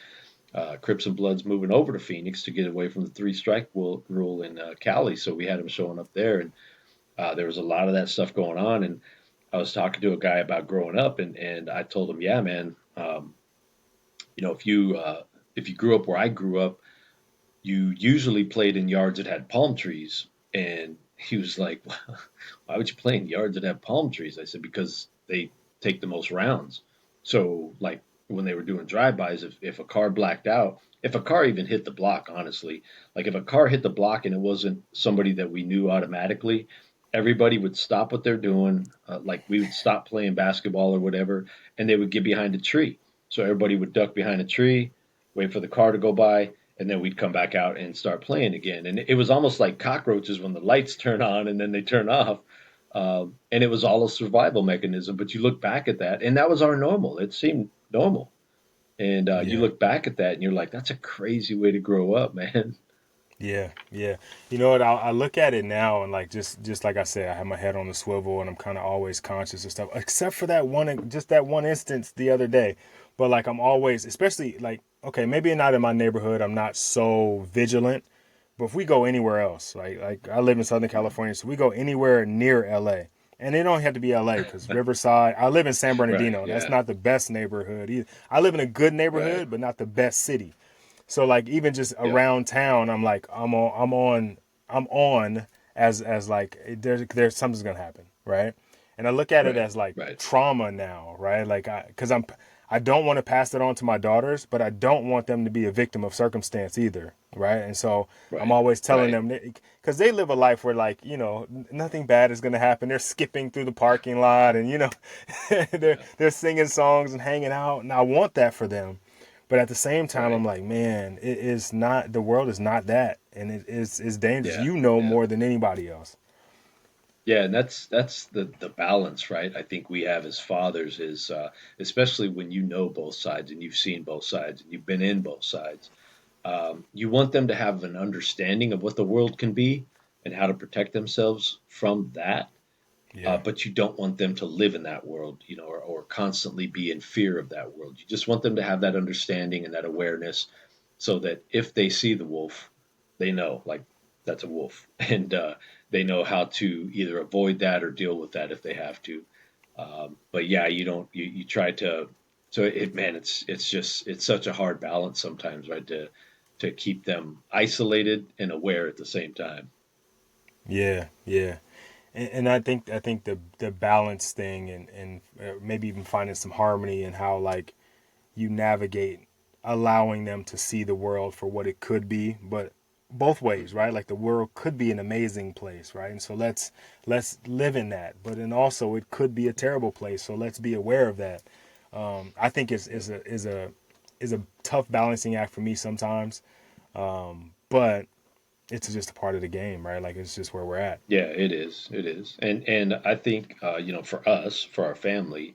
Crips and Bloods moving over to Phoenix to get away from the rule in Cali, so we had them showing up there, and there was a lot of that stuff going on. And I was talking to a guy about growing up, and I told him, yeah, man, you know, if you grew up where I grew up, you usually played in yards that had palm trees. And he was like, why would you play in yards that have palm trees? I said, because they take the most rounds. So, like, when they were doing drive-bys, if a car blacked out, if a car even hit the block, honestly, like if a car hit the block and it wasn't somebody that we knew automatically, everybody would stop what they're doing. Like we would stop playing basketball or whatever, and they would get behind a tree. So everybody would duck behind a tree, wait for the car to go by, and then we'd come back out and start playing again. And it was almost like cockroaches when the lights turn on and then they turn off. And it was all a survival mechanism. But you look back at that, and that was our normal. It seemed normal. And you Yeah. look back at that, and you're like, that's a crazy way to grow up, man. Yeah, yeah. You know what? I look at it now, and like just like I said, I have my head on the swivel, and I'm kind of always conscious of stuff, except for that one instance the other day. But like I'm always, especially like okay, maybe not in my neighborhood, I'm not so vigilant. But if we go anywhere else, like I live in Southern California, so we go anywhere near LA. And it don't have to be LA because Riverside. I live in San Right. Bernardino. That's Yeah. not the best neighborhood either. I live in a good Right. neighborhood, but not the best city. So like even just Yep. around town, I'm like I'm on as like there's something's gonna happen, right? And I look at it Right. as like Right. trauma now, right? Like because I don't want to pass it on to my daughters, but I don't want them to be a victim of circumstance either, right? And so I'm Right. always telling Right. them, because they live a life where, like, nothing bad is going to happen. They're skipping through the parking lot, and Yeah. they're singing songs and hanging out, and I want that for them. But at the same time, I'm Right. like, man, it is not, the world is not that, and it's dangerous. Yeah. You know Yeah. more than anybody else. Yeah, and that's the balance, right? I think we have as fathers is especially when you know both sides and you've seen both sides and you've been in both sides. You want them to have an understanding of what the world can be and how to protect themselves from that, Yeah, but you don't want them to live in that world, or constantly be in fear of that world. You just want them to have that understanding and that awareness, so that if they see the wolf, they know, like, that's a wolf, and they know how to either avoid that or deal with that if they have to. But yeah, you don't. You try to. So man, it's such a hard balance sometimes, right? To keep them isolated and aware at the same time. yeah, yeah. And I think the balance thing, and maybe even finding some harmony in how, like, you navigate allowing them to see the world for what it could be, but both ways, right? Like, the world could be an amazing place, right? And so let's live in that, but then also it could be a terrible place, so let's be aware of that. I think is a tough balancing act for me sometimes, but it's just a part of the game, right? Like, it's just where we're at. Yeah, it is. It is. And I think for us, for our family,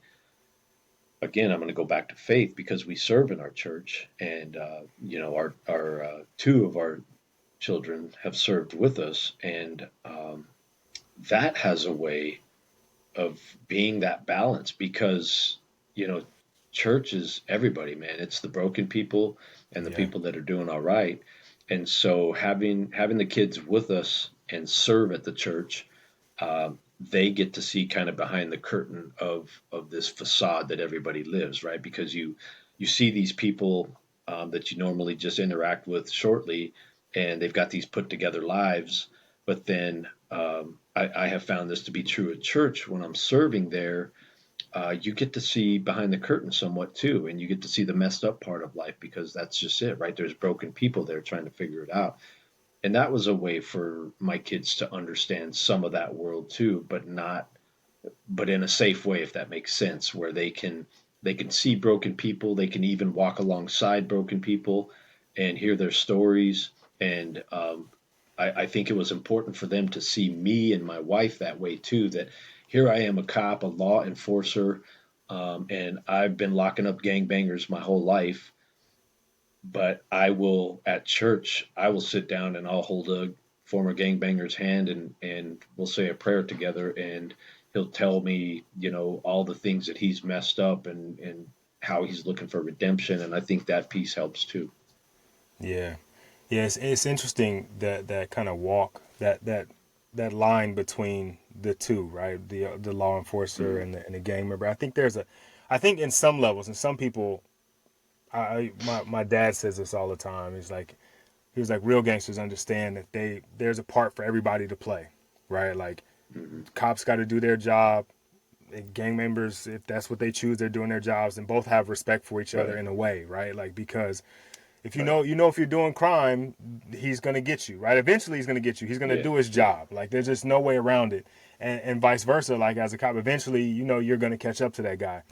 again, I'm going to go back to faith because we serve in our church, and our two of our children have served with us, and that has a way of being that balance because you know church is everybody, man. It's the broken people and the Yeah. people that are doing all right. And so having the kids with us and serve at the church, they get to see kind of behind the curtain of this facade that everybody lives, right? Because you see these people that you normally just interact with shortly, and they've got these put together lives. But then I have found this to be true at church when I'm serving there. You get to see behind the curtain somewhat too, and you get to see the messed up part of life because that's just it, right? There's broken people there trying to figure it out, and that was a way for my kids to understand some of that world too, but in a safe way, if that makes sense, where they can see broken people, they can even walk alongside broken people and hear their stories. And I think it was important for them to see me and my wife that way too. That here I am, a cop, a law enforcer, and I've been locking up gangbangers my whole life. But I will at church, I will sit down and I'll hold a former gangbanger's hand, and we'll say a prayer together, and he'll tell me, all the things that he's messed up, and how he's looking for redemption. And I think that piece helps too. Yeah. Yeah, it's interesting that kind of walk, that line between the two, right? The law enforcer Mm, and the gang member. I think in some levels, and some people, my dad says this all the time. He was like, real gangsters understand that there's a part for everybody to play, right? Like, mm, cops got to do their job. And gang members, if that's what they choose, they're doing their jobs, and both have respect for each other right, in a way, right? Like, because if right. if you're doing crime, he's gonna get you, right? Eventually, he's gonna get you. He's gonna Yeah, do his yeah, job. Like, there's just no way around it, and vice versa. Like, as a cop, eventually, you're gonna catch up to that guy.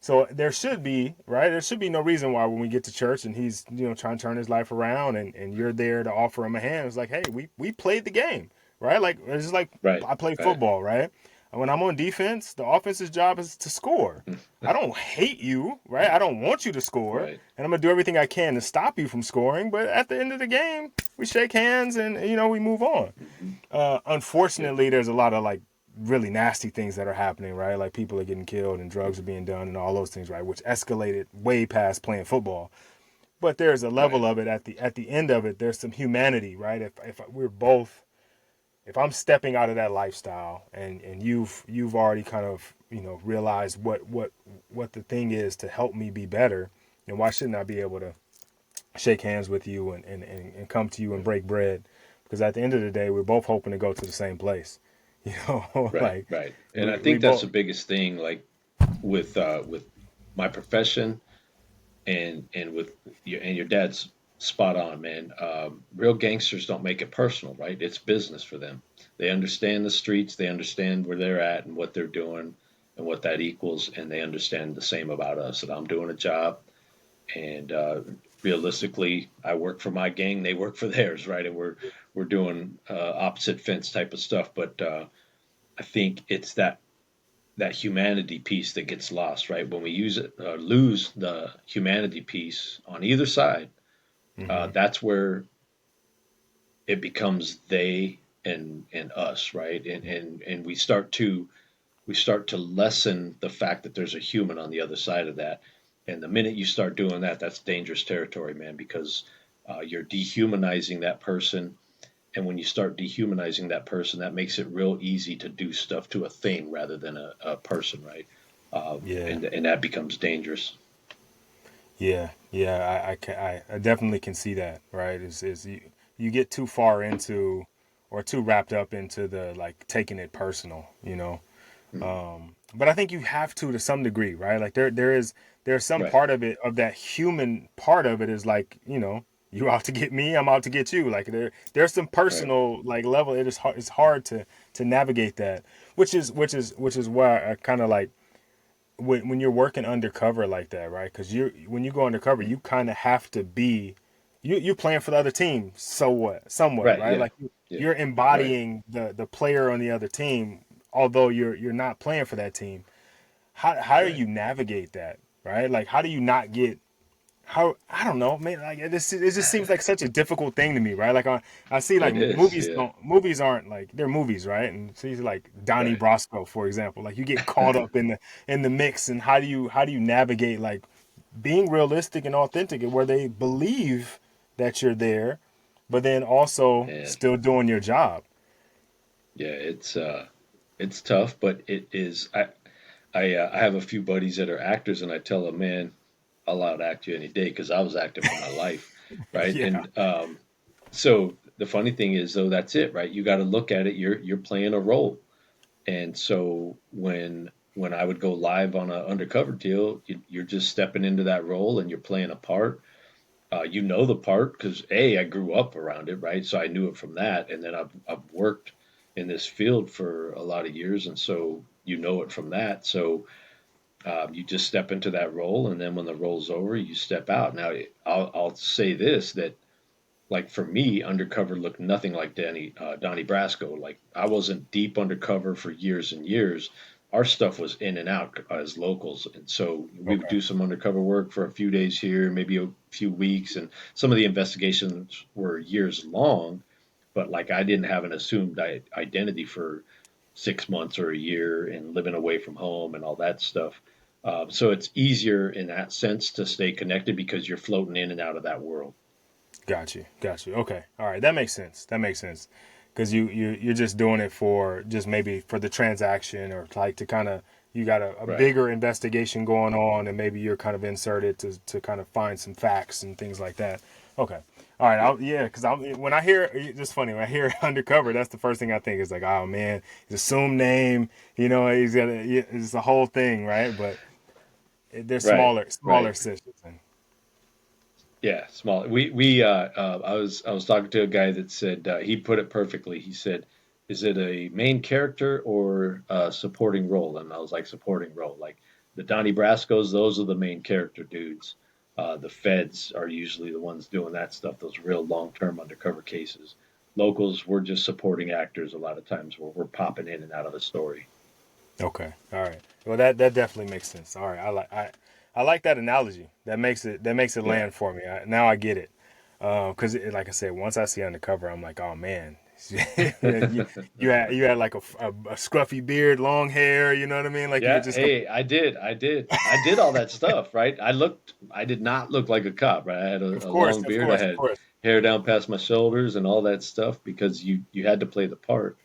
So there should be, right? There should be no reason why when we get to church and he's trying to turn his life around, and you're there to offer him a hand. It's like, hey, we played the game, right? Like, it's just like right, I play right. football, right? And when I'm on defense, the offense's job is to score. I don't hate you, right? I don't want you to score, Right, and I'm gonna do everything I can to stop you from scoring. But at the end of the game, we shake hands and we move on. hmm, yeah, Unfortunately, there's a lot of, like, really nasty things that are happening, right? Like, people are getting killed and drugs are being done and all those things, right? Which escalated way past playing football. But there's a right, level of it at the end of it. There's some humanity, right? If we're both, if I'm stepping out of that lifestyle, and you've already kind of realized what the thing is to help me be better, then why shouldn't I be able to shake hands with you and come to you and right, break bread? Because at the end of the day, we're both hoping to go to the same place. right, Like, right. And I we think that's both. the biggest thing, like with my profession. and with your dad's spot on, man. Real gangsters don't make it personal, right? It's business for them. They understand the streets, they understand where they're at and what they're doing and what that equals, and they understand the same about us. That I'm doing a job, and realistically, I work for my gang, they work for theirs, right? And we're doing opposite fence type of stuff. But I think it's that humanity piece that gets lost, right? When we lose the humanity piece on either side, Mm-hmm. that's where it becomes they and us, right? And we start to lessen the fact that there's a human on the other side of that. And the minute you start doing that, that's dangerous territory, man, because you're dehumanizing that person. And when you start dehumanizing that person, that makes it real easy to do stuff to a thing rather than a person, right? Yeah. And that becomes dangerous. Yeah. I definitely can see that, right? Is you get too far into or too wrapped up into the like taking it personal, you know. Mm. But I think you have to some degree, right? Like there's some Right, part of it, of that human part of it is like, you know, you out to get me, I'm out to get you. Like there's some right, personal like level. It's hard to navigate that, which is why I kind of like when you're working undercover like that, right? Because when you go undercover, mm. you kind of have to be you playing for the other team. So what? Somewhat, Right, right? yeah, Like yeah, you're right, embodying the player on the other team, although you're not playing for that team. How do right. you navigate that, right? Like how do you not get how I don't know, man. Like it just seems like such a difficult thing to me, right? Like I see like It is, yeah. movies aren't like they're movies, right? And see like Donnie Right. Brasco, for example, like you get caught up in the mix, and how do you navigate like being realistic and authentic, and where they believe that you're there, but then also Man, still doing your job. yeah, it's tough, but it is. I have a few buddies that are actors, and I tell them, man, I'll out act you any day because I was acting for my life, right? Yeah. And so the funny thing is, though, that's it, right? You got to look at it. You're playing a role, and so when I would go live on an undercover deal, you're just stepping into that role and you're playing a part. You know the part because I grew up around it, right? So I knew it from that, and then I've worked in this field for a lot of years, and so you know it from that. So you just step into that role, and then when the role's over, you step out. Now, I'll say this that, like for me, undercover looked nothing like Donnie Brasco. Like I wasn't deep undercover for years and years. Our stuff was in and out as locals, and so we would Okay. do some undercover work for a few days here, maybe a few weeks, and some of the investigations were years long. But like I didn't have an assumed identity for 6 months or a year and living away from home and all that stuff. So it's easier in that sense to stay connected because you're floating in and out of that world. Got you. Okay, all right, that makes sense. That makes sense because you're just doing it for just maybe for the transaction or like to kind of you got a Right. bigger investigation going on and maybe you're kind of inserted to kind of find some facts and things like that. Okay, all right, Yeah. yeah, because when I hear it's just funny when I hear undercover, that's the first thing I think is like, oh man, his assumed name, you know, he's got it's the whole thing, right? But they're Right. smaller Right. sisters. Yeah. Small. I was talking to a guy that said he put it perfectly. He said, "Is it a main character or a supporting role?" And I was like, "Supporting role." Like the Donnie Brascos, those are the main character dudes. The feds are usually the ones doing that stuff. Those real long-term undercover cases. Locals, we're just supporting actors a lot of times where we're popping in and out of the story. Okay. All right. Well, that definitely makes sense. All right. I like that analogy. That makes it Yeah. land for me. Now I get it. Because like I said, once I see undercover, I'm like, oh man, you had like a scruffy beard, long hair. You know what I mean? Like you were Yeah, just hey, I did all that stuff, right? I did not look like a cop, right? I had of a course, long of beard. I course, of had course. hair down past my shoulders and all that stuff because you had to play the part.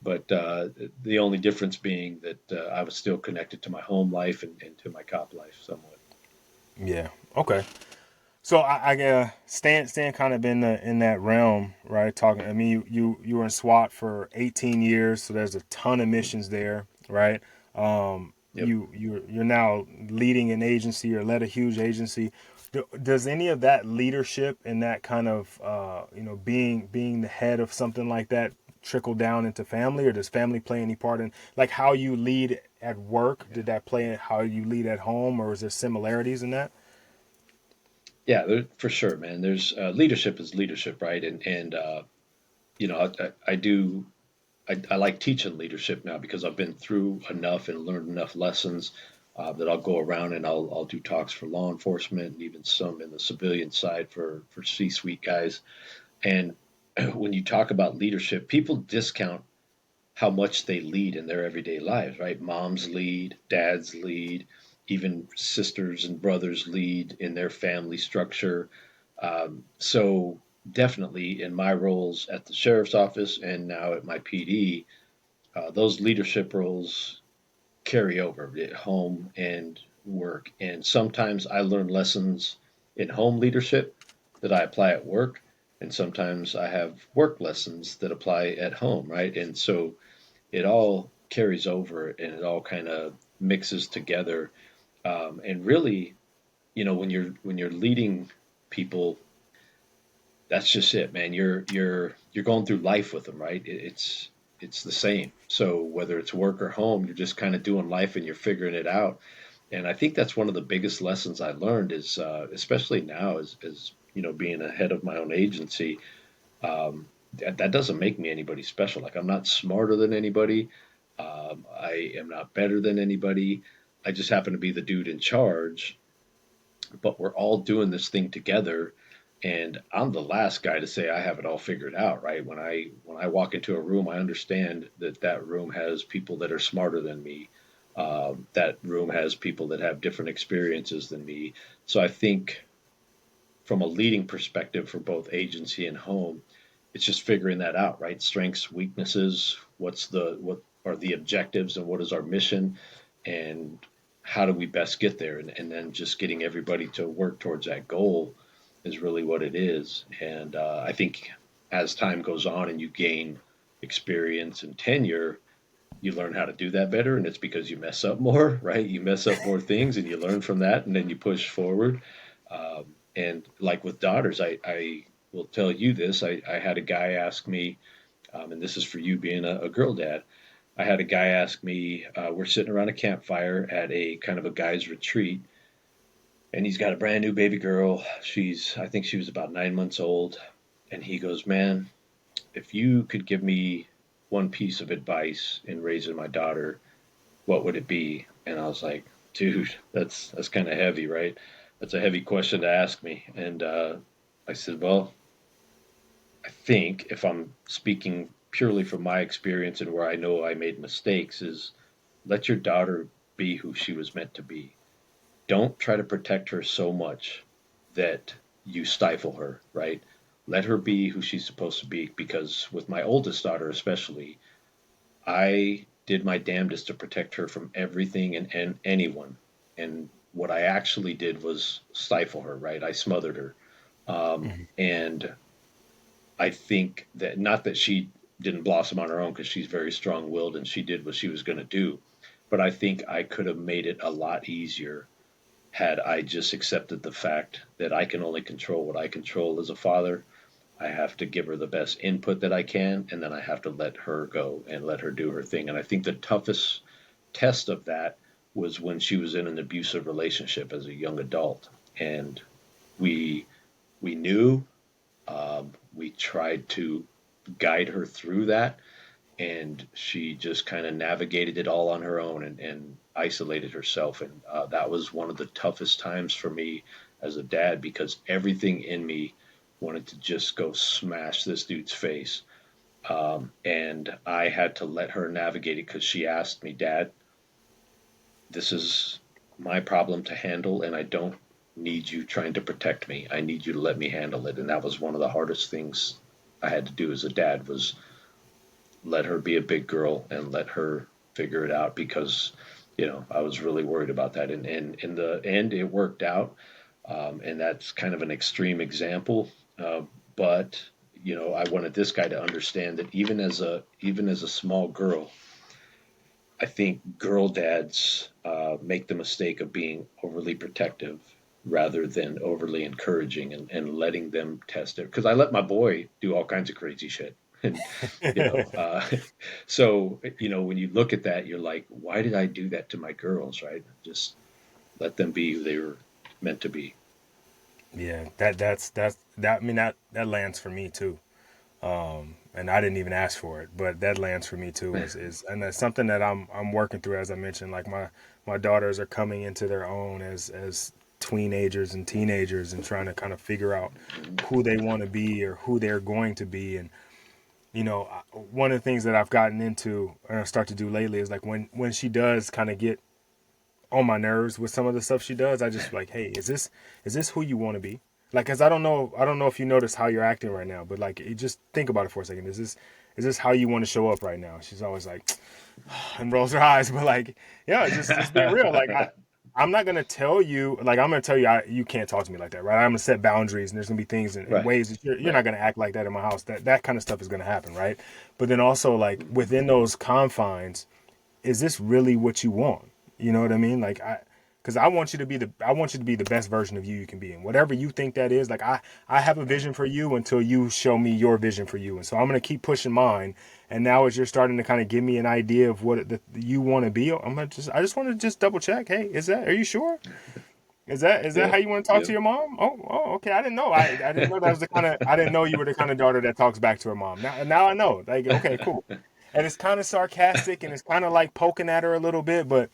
But the only difference being that I was still connected to my home life and to my cop life somewhat. Yeah. Okay. So I staying kind of in that realm, right? Talking. I mean, you were in SWAT for 18 years, so there's a ton of missions there, right? Yep. You're now leading an agency or led a huge agency. Does any of that leadership and that kind of being the head of something like that trickle down into family, or does family play any part in like how you lead at work? Yeah. Did that play in how you lead at home, or is there similarities in that? Yeah, for sure, man. There's leadership is leadership, right? And I do. I like teaching leadership now because I've been through enough and learned enough lessons that I'll go around and I'll do talks for law enforcement and even some in the civilian side for C-suite guys. And when you talk about leadership, people discount how much they lead in their everyday lives, right? Moms lead, dads lead, even sisters and brothers lead in their family structure. So definitely in my roles at the sheriff's office and now at my PD, those leadership roles carry over at home and work. And sometimes I learn lessons in home leadership that I apply at work. And sometimes I have work lessons that apply at home, right? And so it all carries over and it all kind of mixes together. And really, when you're leading people, that's just it, man. You're going through life with them, right? It's the same. So whether it's work or home, you're just kind of doing life and you're figuring it out. And I think that's one of the biggest lessons I learned is, especially now, as being a head of my own agency. That doesn't make me anybody special. Like I'm not smarter than anybody. I am not better than anybody. I just happen to be the dude in charge. But we're all doing this thing together, and I'm the last guy to say I have it all figured out, right? When I walk into a room, I understand that that room has people that are smarter than me. That room has people that have different experiences than me. So I think from a leading perspective for both agency and home, it's just figuring that out, right? Strengths, weaknesses, what are the objectives and what is our mission, and how do we best get there, and then just getting everybody to work towards that goal is really what it is. And I think as time goes on and you gain experience and tenure, you learn how to do that better, and it's because you mess up more, right? You mess up more things and you learn from that, and then you push forward. And like with daughters, I will tell you this. I had a guy ask me, and this is for you being a girl dad. I had a guy ask me, we're sitting around a campfire at a kind of a guy's retreat, and he's got a brand new baby girl. I think she was about 9 months old. And he goes, man, if you could give me one piece of advice in raising my daughter, what would it be? And I was like, dude, that's kind of heavy, right? That's a heavy question to ask me. And I said, well, I think if I'm speaking purely from my experience and where I know I made mistakes, is let your daughter be who she was meant to be. Don't try to protect her so much that you stifle her, right? Let her be who she's supposed to be. Because with my oldest daughter, especially, I did my damnedest to protect her from everything and anyone. And what I actually did was stifle her, right? I smothered her. And I think that not that she didn't blossom on her own because she's very strong willed and she did what she was going to do, but I think I could have made it a lot easier had I just accepted the fact that I can only control what I control as a father. I have to give her the best input that I can, and then I have to let her go and let her do her thing. And I think the toughest test of that was when she was in an abusive relationship as a young adult. And we we knew, we tried to guide her through that, and she just kind of navigated it all on her own and isolated herself. And that was one of the toughest times for me as a dad because everything in me wanted to just go smash this dude's face. And I had to let her navigate it because she asked me, Dad, this is my problem to handle, and I don't need you trying to protect me. I need you to let me handle it. And that was one of the hardest things I had to do as a dad was let her be a big girl and let her figure it out because, I was really worried about that. And in the end, it worked out. And that's kind of an extreme example. But, I wanted this guy to understand that even as a small girl, I think girl dads make the mistake of being overly protective, rather than overly encouraging and letting them test it. Because I let my boy do all kinds of crazy shit. And, you know, so, you know, when you look at that, you're like, why did I do that to my girls, right? Just let them be who they were meant to be. Yeah, that. I mean, that lands for me too. And I didn't even ask for it, but that lands for me too. Is and that's something that I'm working through, as I mentioned. Like my daughters are coming into their own as teenagers and teenagers, and trying to kind of figure out who they want to be or who they're going to be. And you know, one of the things that I've gotten into and I start to do lately is like when she does kind of get on my nerves with some of the stuff she does, I just like, hey, is this who you want to be? Like, cause I don't know if you notice how you're acting right now, but like, just think about it for a second. Is this how you want to show up right now? She's always like, and rolls her eyes, but like, yeah, just being real. Like, I'm not gonna tell you, like, I'm gonna tell you, you can't talk to me like that, right? I'm gonna set boundaries, and there's gonna be things and Right. ways that you're Right. not gonna act like that in my house. That kind of stuff is gonna happen, right? But then also, like, within those confines, is this really what you want? You know what I mean? Like, because I want you to be the best version of you can be, and whatever you think that is. Like, I have a vision for you until you show me your vision for you, and so I'm gonna keep pushing mine. And now as you're starting to kind of give me an idea of what you want to be, I just want to just double check. Hey, are you sure? Is that how Yep. you want to talk to Yep. your mom? Oh, okay. I didn't know. I didn't know that was I didn't know you were the kind of daughter that talks back to her mom. Now I know. Like, okay, cool. And it's kind of sarcastic and it's kind of like poking at her a little bit, but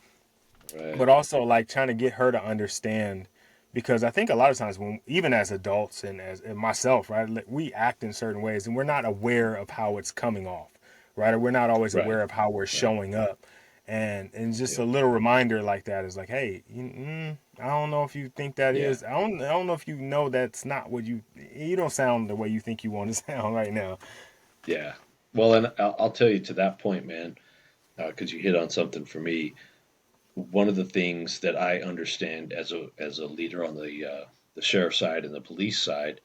Right. also like trying to get her to understand, because I think a lot of times when even as adults and myself, right, like, we act in certain ways and we're not aware of how it's coming off, right? Or we're not always Right. aware of how we're Right. showing up. And just Yep. a little reminder like that is like, hey, I don't know if you think that Yeah. is. I don't know if you know that's not what you don't sound the way you think you want to sound right now. Yeah. Well, and I'll tell you to that point, man, because you hit on something for me. One of the things that I understand as a leader on the sheriff side and the police side,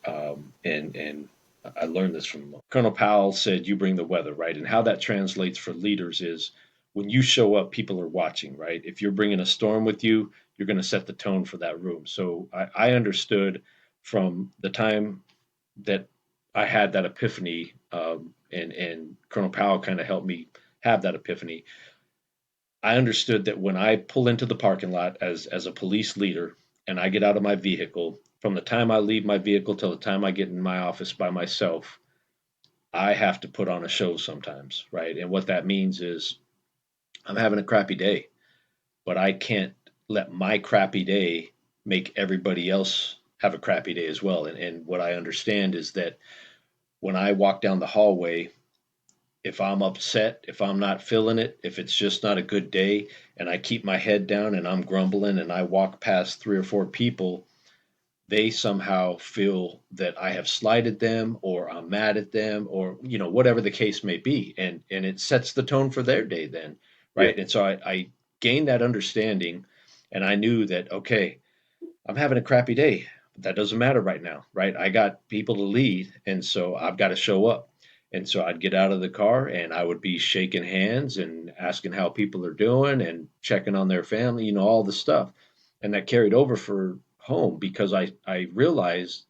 and I learned this from Colonel Powell said, "You bring the weather, right?" And how that translates for leaders is when you show up, people are watching, right? If you're bringing a storm with you, you're going to set the tone for that room. So I understood from the time that I had that epiphany, and Colonel Powell kind of helped me have that epiphany. I understood that when I pull into the parking lot as a police leader and I get out of my vehicle, from the time I leave my vehicle till the time I get in my office by myself, I have to put on a show sometimes, right? And what that means is I'm having a crappy day, but I can't let my crappy day make everybody else have a crappy day as well. And what I understand is that when I walk down the hallway, if I'm upset, if I'm not feeling it, if it's just not a good day, and I keep my head down and I'm grumbling and I walk past three or four people, they somehow feel that I have slighted them or I'm mad at them or whatever the case may be, and it sets the tone for their day then, Yeah. right? And so I gained that understanding, and I knew that okay, I'm having a crappy day. That doesn't matter right now, right? I got people to lead, and so I've got to show up. And so I'd get out of the car and I would be shaking hands and asking how people are doing and checking on their family, all the stuff. And that carried over for home because I realized,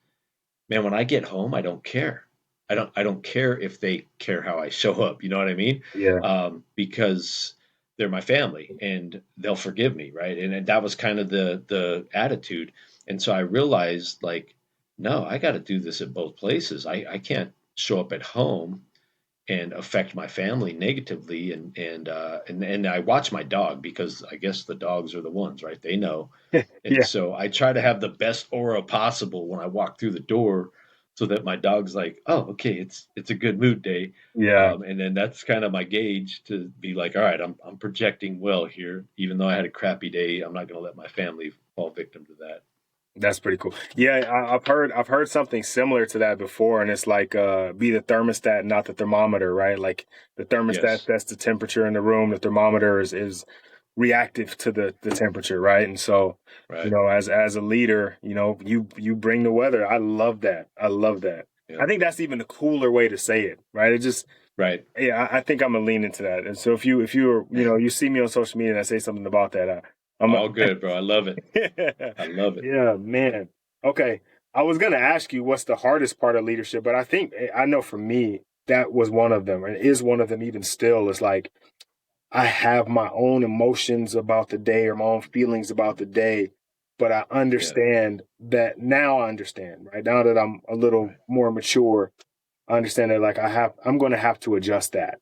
man, when I get home, I don't care. I don't care if they care how I show up. You know what I mean? Yeah. Because they're my family and they'll forgive me, right? And that was kind of the attitude. And so I realized, like, no, I got to do this at both places. I can't show up at home and affect my family negatively. And I watch my dog because I guess the dogs are the ones, right? They know, and Yeah. so I try to have the best aura possible when I walk through the door so that my dog's like, oh, okay, it's a good mood day. Yeah. And then that's kind of my gauge to be like, all right, I'm projecting well here. Even though I had a crappy day, I'm not going to let my family fall victim to that. That's pretty cool. Yeah, I've heard something similar to that before, and it's like be the thermostat, not the thermometer, right? Like the thermostat Yes, that's the temperature in the room, the thermometer is reactive to the temperature, right? And so, right. as a leader, you bring the weather. I love that. I love that. I Yep, think that's even a cooler way to say it, right? It just right. yeah, I think I'm gonna lean into that. And so if you see me on social media and I say something about that, All good, bro. I love it. I love it. Yeah, man. Okay. I was going to ask you what's the hardest part of leadership, but I know for me, that was one of them, and is one of them even still. Is like, I have my own emotions about the day or my own feelings about the day, but I Yeah. understand that now I understand, right? Now that I'm a little Right. more mature, I understand that like I'm going to have to adjust that,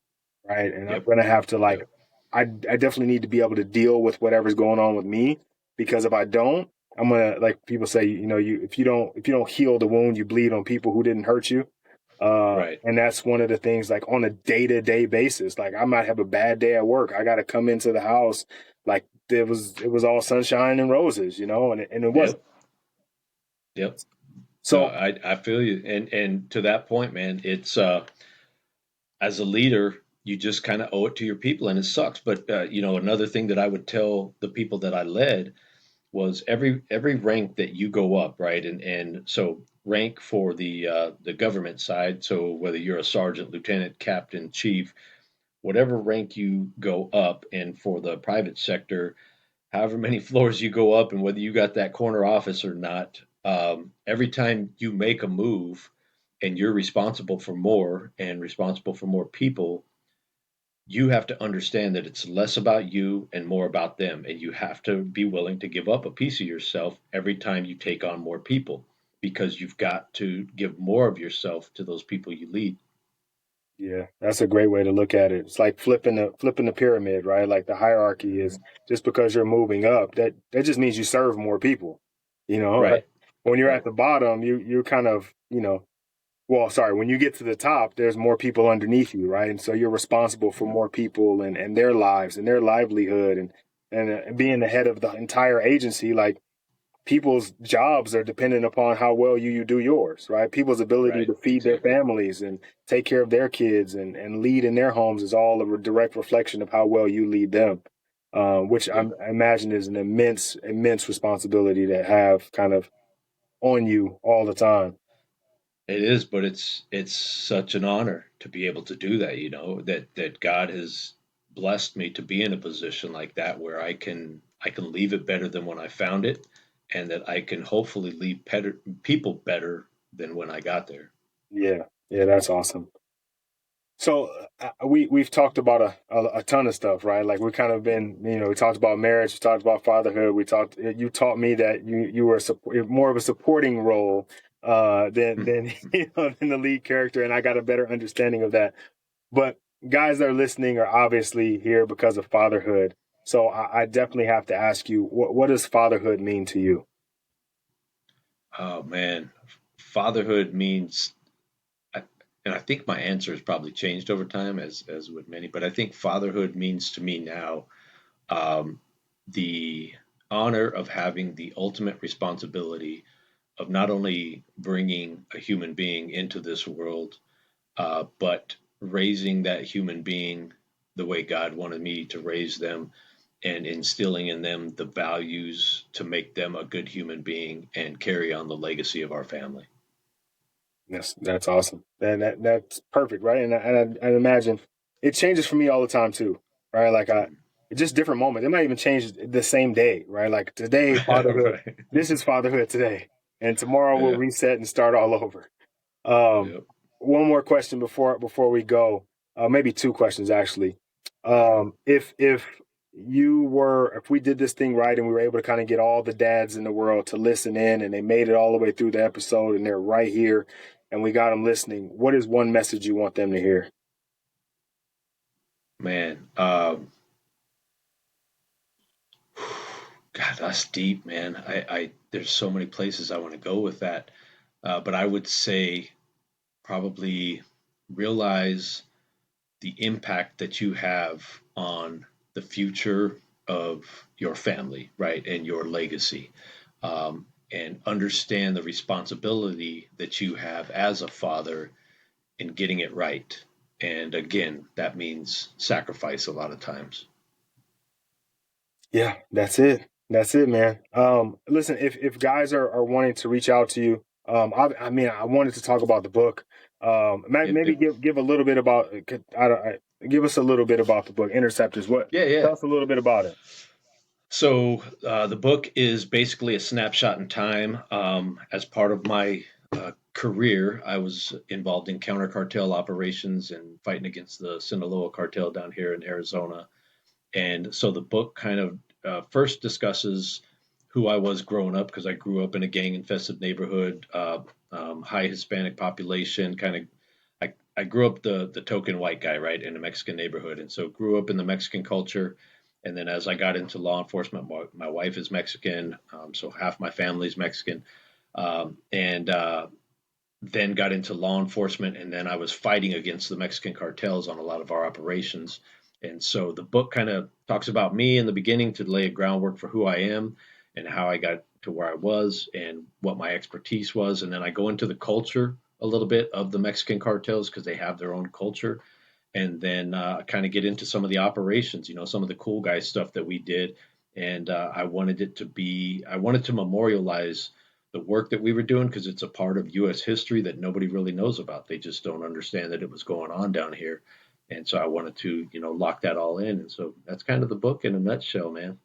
right? And I'm Yep. going to have to Yep. I definitely need to be able to deal with whatever's going on with me, because if I don't, I'm going to, like people say, if you don't heal the wound, you bleed on people who didn't hurt you. Right. And that's one of the things, like on a day-to-day basis. Like I might have a bad day at work. I got to come into the house like it was all sunshine and roses, and it wasn't. Yep. Yep. No, So I feel you. And to that point, man, it's as a leader, you just kind of owe it to your people, and it sucks. But another thing that I would tell the people that I led was every rank that you go up, right? And so rank for the government side. So whether you're a sergeant, lieutenant, captain, chief, whatever rank you go up, and for the private sector, however many floors you go up, and whether you got that corner office or not, every time you make a move and you're responsible for more and responsible for more people, you have to understand that it's less about you and more about them. And you have to be willing to give up a piece of yourself every time you take on more people, because you've got to give more of yourself to those people you lead. yeah, that's a great way to look at it. It's like flipping the pyramid, right? Like the hierarchy is, Mhm. just because you're moving up, that just means you serve more people. Like, Right, when you're at right. the bottom, you're kind of, well, sorry, when you get to the top, there's more people underneath you, right? And so you're responsible for Yep, more people and their lives and their livelihood, and being the head of the entire agency. Like, people's jobs are dependent upon how well you do yours, right? People's ability right, to feed their exactly. families and take care of their kids and lead in their homes is all a direct reflection of how well you lead them, which Yep. I imagine is an immense responsibility to have kind of on you all the time. It is, but it's such an honor to be able to do that, that God has blessed me to be in a position like that where I can leave it better than when I found it, and that I can hopefully leave people better than when I got there. Yeah, yeah, that's awesome. So we've talked about a ton of stuff, right? Like we kind of been, we talked about marriage, we talked about fatherhood, you taught me that you were more of a supporting role than than the lead character, and I got a better understanding of that. But guys that are listening are obviously here because of fatherhood. So I definitely have to ask you, what does fatherhood mean to you? Oh man, fatherhood means, and I think my answer has probably changed over time, as with many, but I think fatherhood means to me now, um, the honor of having the ultimate responsibility of not only bringing a human being into this world, but raising that human being the way God wanted me to raise them, and instilling in them the values to make them a good human being and carry on the legacy of our family. Yes, that's awesome. That's perfect, right? And I imagine it changes for me all the time too, right? Like it's just different moments. It might even change the same day, right? Like today, fatherhood. Right. This is fatherhood today, and tomorrow we'll Yeah. reset and start all over. Um, Yep. one more question before we go. Maybe two questions actually. Okay. If we did this thing right and we were able to kind of get all the dads in the world to listen in, and they made it all the way through the episode and they're right here and we got them listening, what is one message you want them to hear? Man. God, that's deep, man. I there's so many places I want to go with that. But I would say probably realize the impact that you have on the future of your family, right, and your legacy, and understand the responsibility that you have as a father in getting it right. And again, that means sacrifice a lot of times. Yeah, that's it. That's it, man. Listen, if guys are wanting to reach out to you, I mean, I wanted to talk about the book. If, Maybe if, give a little bit about. Give us a little bit about the book, Interceptors. yeah, yeah. Tell us a little bit about it. So the book is basically a snapshot in time. As part of my career, I was involved in counter cartel operations and fighting against the Sinaloa cartel down here in Arizona. And so the book kind of first discusses who I was growing up because I grew up in a gang infested neighborhood, high Hispanic population, kind of. I grew up the token white guy, right, in a Mexican neighborhood. And so grew up in the Mexican culture. And then as I got into law enforcement, my wife is Mexican, so half my family is Mexican. And then got into law enforcement, and then I was fighting against the Mexican cartels on a lot of our operations. And so the book kind of talks about me in the beginning to lay a groundwork for who I am and how I got to where I was and what my expertise was. And then I go into the culture a little bit of the Mexican cartels because they have their own culture. And then kind of get into some of the operations, some of the cool guy stuff that we did. And I wanted to memorialize the work that we were doing because it's a part of U.S. history that nobody really knows about. They just don't understand that it was going on down here. And so I wanted to, lock that all in. And so that's kind of the book in a nutshell, man.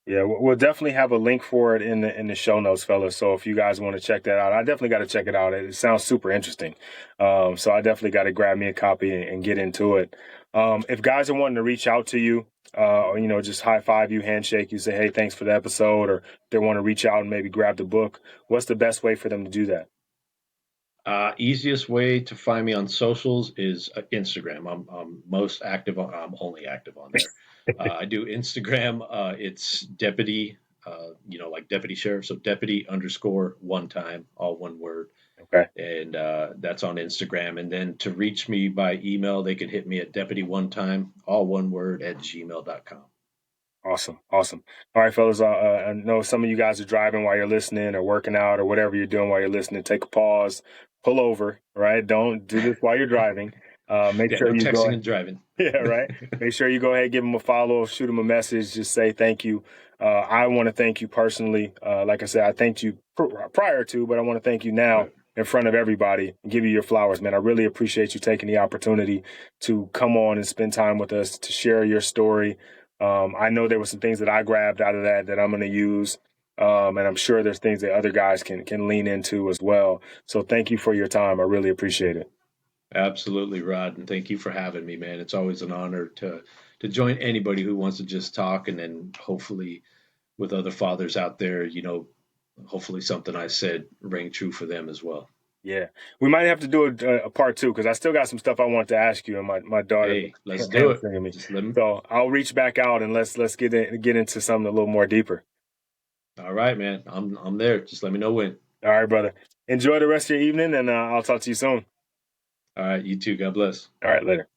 Yeah, we'll definitely have a link for it in the show notes, fellas. So if you guys want to check that out, I definitely got to check it out. It sounds super interesting. So I definitely got to grab me a copy and get into it. If guys are wanting to reach out to you, or, just high five you, handshake you, say, hey, thanks for the episode, or they want to reach out and maybe grab the book, what's the best way for them to do that? Easiest way to find me on socials is Instagram. I'm most active on. I'm only active on there. I do Instagram. It's deputy, like deputy sheriff. So deputy underscore one time, all one word. Okay. And that's on Instagram. And then to reach me by email, they can hit me at deputy one time, all one word at gmail.com. Awesome. All right, fellas. I know some of you guys are driving while you're listening or working out or whatever you're doing while you're listening. Take a pause, pull over, right? Don't do this while you're driving. Make sure no you texting go. and driving. Yeah, right. Make sure you go ahead, give them a follow, shoot them a message, just say thank you. I want to thank you personally. Like I said, I thanked you prior to, but I want to thank you now in front of everybody and give you your flowers, man. I really appreciate you taking the opportunity to come on and spend time with us, to share your story. I know there were some things that I grabbed out of that I'm going to use. And I'm sure there's things that other guys can lean into as well. So thank you for your time. I really appreciate it. Absolutely, Rod, and thank you for having me, man. It's always an honor to join anybody who wants to just talk, and then hopefully with other fathers out there, hopefully something I said rang true for them as well. Yeah, we might have to do a part two because I still got some stuff I want to ask you, and my daughter. Hey, let's do it. Me. Just let me. So I'll reach back out and let's get into something a little more deeper. All right, man. I'm there. Just let me know when. All right, brother. Enjoy the rest of your evening, and I'll talk to you soon. All right, you too. God bless. All right, later.